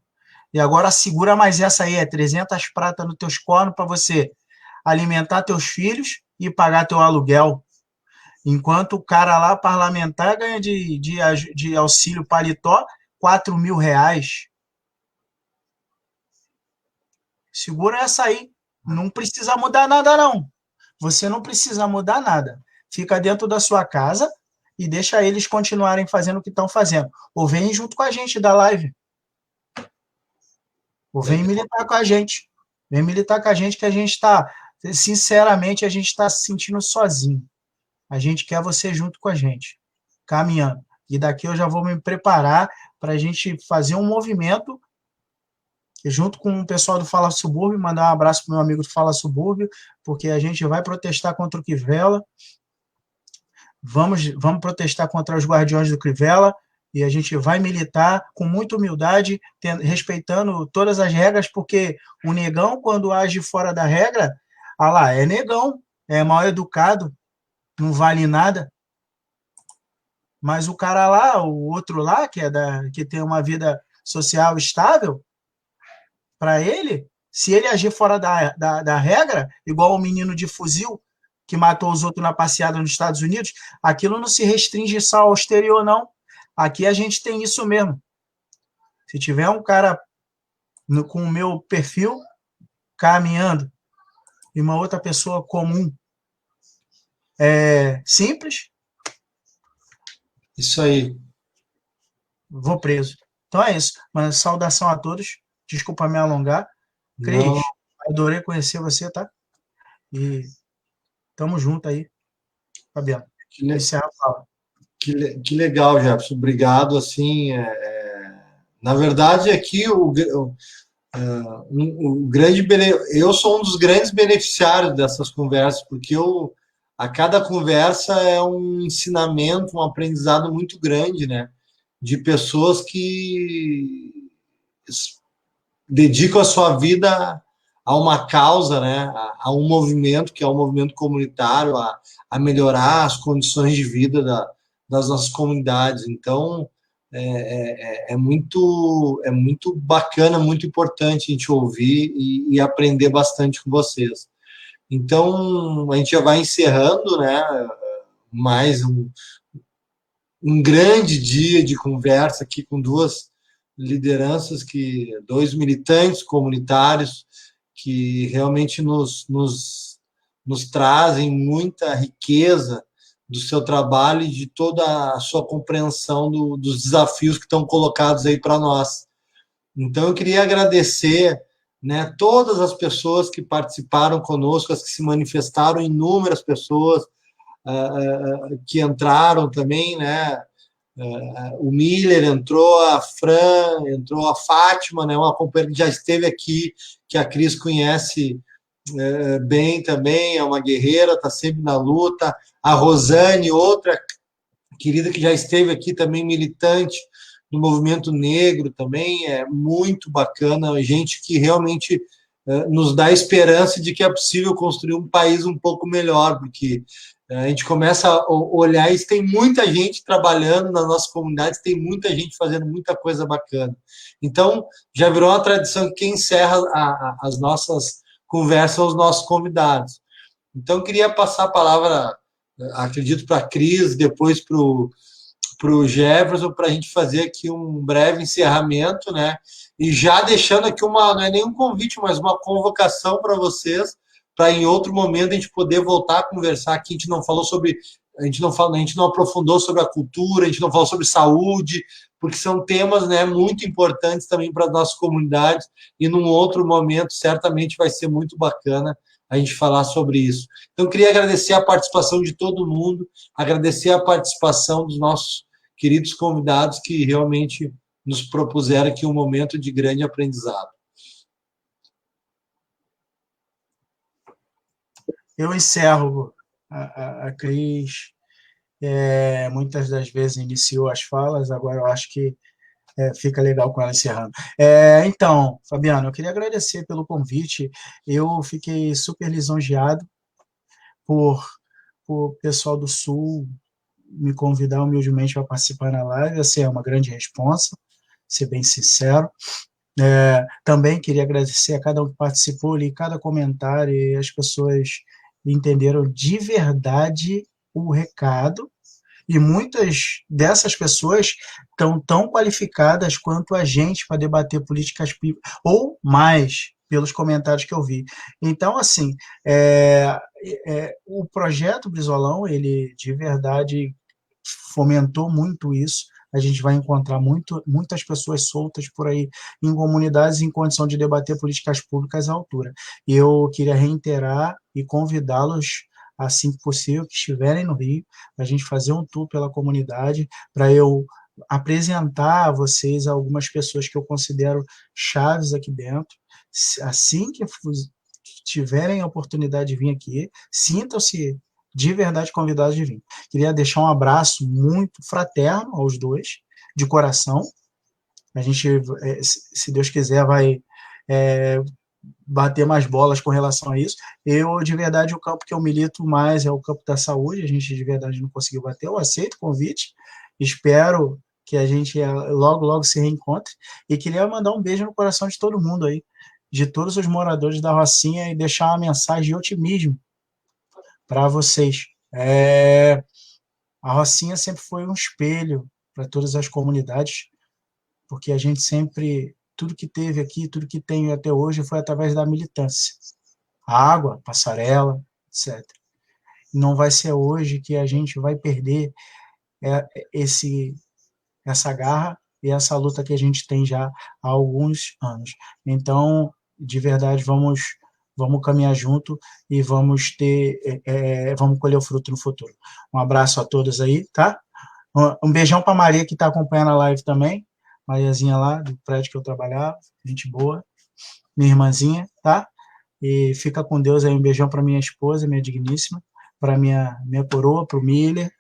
E agora segura mais essa aí, 300 pratas nos teus cornos para você alimentar teus filhos e pagar teu aluguel. Enquanto o cara lá, parlamentar, ganha de auxílio paletó R$4.000. Segura essa aí. Não precisa mudar nada, não. você não precisa mudar nada. Fica dentro da sua casa e deixa eles continuarem fazendo o que estão fazendo. Ou vem junto com a gente da live. Ou vem militar com a gente. Vem militar com a gente que a gente está, sinceramente, a gente está se sentindo sozinho. A gente quer você junto com a gente, caminhando. E daqui eu já vou me preparar para a gente fazer um movimento junto com o pessoal do Fala Subúrbio, mandar um abraço para o meu amigo do Fala Subúrbio, porque a gente vai protestar contra o Crivella, vamos protestar contra os guardiões do Crivella, e a gente vai militar com muita humildade, respeitando todas as regras, porque o negão, quando age fora da regra, é negão, é mal educado, não vale nada. Mas o cara lá, o outro lá, que tem uma vida social estável, para ele, se ele agir fora da regra, igual o menino de fuzil que matou os outros na passeada nos Estados Unidos, aquilo não se restringe só ao exterior, não. Aqui a gente tem isso mesmo. Se tiver um cara com o meu perfil caminhando e uma outra pessoa comum, simples, isso aí, vou preso. Então é isso. Mas saudação a todos. Desculpa me alongar. Cris, adorei conhecer você, tá? E tamo junto aí, Fabiano. Que legal, Jefferson. Obrigado. Assim, na verdade, aqui o grande eu sou um dos grandes beneficiários dessas conversas, porque a cada conversa é um ensinamento, um aprendizado muito grande, né? De pessoas que dedicam a sua vida a uma causa, né? A um movimento que é o movimento comunitário, a melhorar as condições de vida das nossas comunidades. Então, é muito bacana, muito importante a gente ouvir e aprender bastante com vocês. Então, a gente já vai encerrando, né, mais um grande dia de conversa aqui com duas lideranças, dois militantes comunitários que realmente nos trazem muita riqueza do seu trabalho e de toda a sua compreensão dos desafios que estão colocados aí para nós. Então, eu queria agradecer, né, todas as pessoas que participaram conosco, as que se manifestaram, inúmeras pessoas que entraram também, né? O Miller entrou, a Fran entrou, a Fátima, né, uma companheira que já esteve aqui, que a Cris conhece bem também, é uma guerreira, está sempre na luta. A Rosane, outra querida que já esteve aqui também, militante do movimento negro também, é muito bacana, gente que realmente nos dá esperança de que é possível construir um país um pouco melhor, porque a gente começa a olhar e tem muita gente trabalhando nas nossas comunidades, tem muita gente fazendo muita coisa bacana. Então, já virou uma tradição que quem encerra as nossas conversas são os nossos convidados. Então, eu queria passar a palavra, acredito, para a Cris, depois para o Jefferson, para a gente fazer aqui um breve encerramento, né? E já deixando aqui não é nenhum convite, mas uma convocação para vocês, para em outro momento a gente poder voltar a conversar aqui. A gente não aprofundou sobre a cultura, a gente não falou sobre saúde, porque são temas, né, muito importantes também para as nossas comunidades, e num outro momento certamente vai ser muito bacana a gente falar sobre isso. Então, eu queria agradecer a participação de todo mundo, agradecer a participação dos nossos queridos convidados que realmente nos propuseram aqui um momento de grande aprendizado. Eu encerro, a Cris muitas das vezes iniciou as falas, agora eu acho que fica legal com ela encerrando. Então, Fabiano, eu queria agradecer pelo convite, eu fiquei super lisonjeado por o pessoal do Sul me convidar humildemente para participar na live, assim, é uma grande responsa, ser bem sincero. Também queria agradecer a cada um que participou, li cada comentário, e as pessoas entenderam de verdade o recado, e muitas dessas pessoas estão tão qualificadas quanto a gente para debater políticas públicas, ou mais, pelos comentários que eu vi. Então, assim, o projeto Brizolão, ele de verdade fomentou muito isso. A gente vai encontrar muitas pessoas soltas por aí em comunidades em condição de debater políticas públicas à altura. E eu queria reiterar e convidá-los, assim que possível, que estiverem no Rio, a gente fazer um tour pela comunidade, para eu apresentar a vocês algumas pessoas que eu considero chaves aqui dentro. Assim que tiverem a oportunidade de vir aqui, sintam-se de verdade convidados de vir. Queria deixar um abraço muito fraterno aos dois, de coração. A gente, se Deus quiser, vai bater mais bolas com relação a isso. Eu, de verdade, o campo que eu milito mais é o campo da saúde. A gente, de verdade, não conseguiu bater. Eu aceito o convite. Espero que a gente logo, logo se reencontre. E queria mandar um beijo no coração de todo mundo aí, de todos os moradores da Rocinha, e deixar uma mensagem de otimismo para vocês. A Rocinha sempre foi um espelho para todas as comunidades, porque a gente sempre, tudo que teve aqui, tudo que tem até hoje foi através da militância. Água, passarela, etc. Não vai ser hoje que a gente vai perder essa garra e essa luta que a gente tem já há alguns anos. Então, de verdade, vamos caminhar junto e vamos colher o fruto no futuro. Um abraço a todos aí, tá? Um beijão para Maria, que está acompanhando a live também. Mariazinha lá, do prédio que eu trabalhava, gente boa. Minha irmãzinha, tá? E fica com Deus aí. Um beijão para minha esposa, minha digníssima, para minha coroa, para o Miller,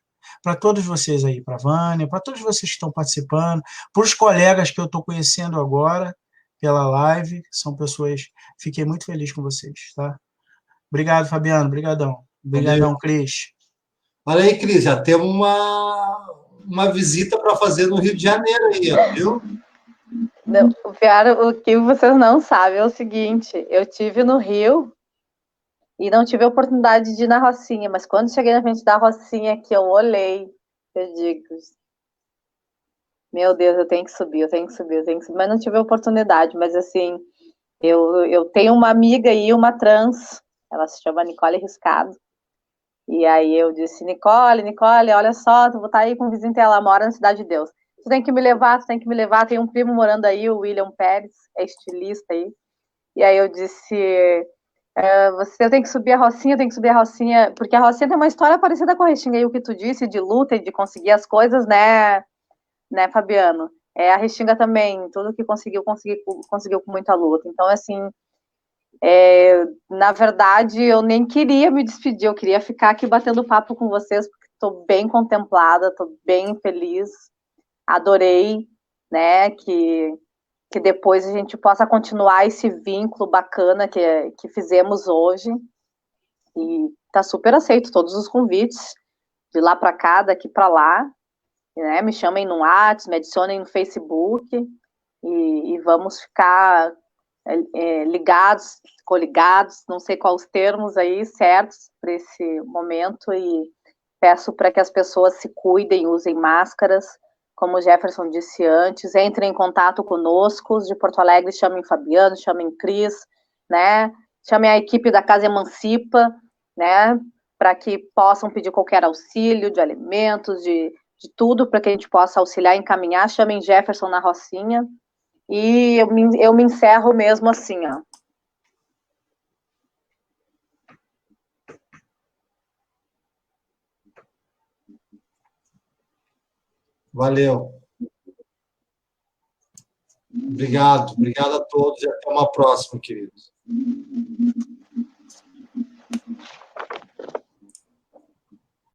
para todos vocês aí, para a Vânia, para todos vocês que estão participando, para os colegas que eu estou conhecendo agora pela live, são pessoas... Fiquei muito feliz com vocês, tá? Obrigado, Fabiano, brigadão. Obrigadão, Cris. Olha aí, Cris, já temos uma visita para fazer no Rio de Janeiro aí, viu? Não, o que vocês não sabem é o seguinte, eu tive no Rio e não tive a oportunidade de ir na Rocinha, mas quando cheguei na frente da Rocinha, que eu olhei, eu digo, meu Deus, eu tenho que subir, mas não tive a oportunidade, mas assim, eu tenho uma amiga aí, uma trans, ela se chama Nicole Riscado, e aí eu disse, Nicole, olha só, tu vou estar aí com o vizinho dela, ela mora na Cidade de Deus, tu tem que me levar, tem um primo morando aí, o William Pérez, é estilista aí, e aí eu disse, eu tenho que subir a Rocinha, porque a Rocinha tem uma história parecida com a Restinga, aí o que tu disse, de luta e de conseguir as coisas, né, Fabiano? A Restinga também, tudo que conseguiu com muita luta. Então, assim, na verdade, eu nem queria me despedir, eu queria ficar aqui batendo papo com vocês, porque estou bem contemplada, estou bem feliz, adorei, né, que depois a gente possa continuar esse vínculo bacana que fizemos hoje, e tá super aceito todos os convites, de lá para cá, daqui para lá, né? Me chamem no WhatsApp, me adicionem no Facebook, e vamos ficar ligados, coligados, não sei quais os termos aí certos para esse momento, e peço para que as pessoas se cuidem, usem máscaras, como o Jefferson disse antes, entrem em contato conosco, os de Porto Alegre chamem Fabiano, chamem Cris, né? Chamem a equipe da Casa Emancipa, né? Para que possam pedir qualquer auxílio de alimentos, de tudo, para que a gente possa auxiliar, encaminhar. Chamem Jefferson na Rocinha. E eu me encerro mesmo assim, ó. Valeu. Obrigado a todos e até uma próxima, queridos.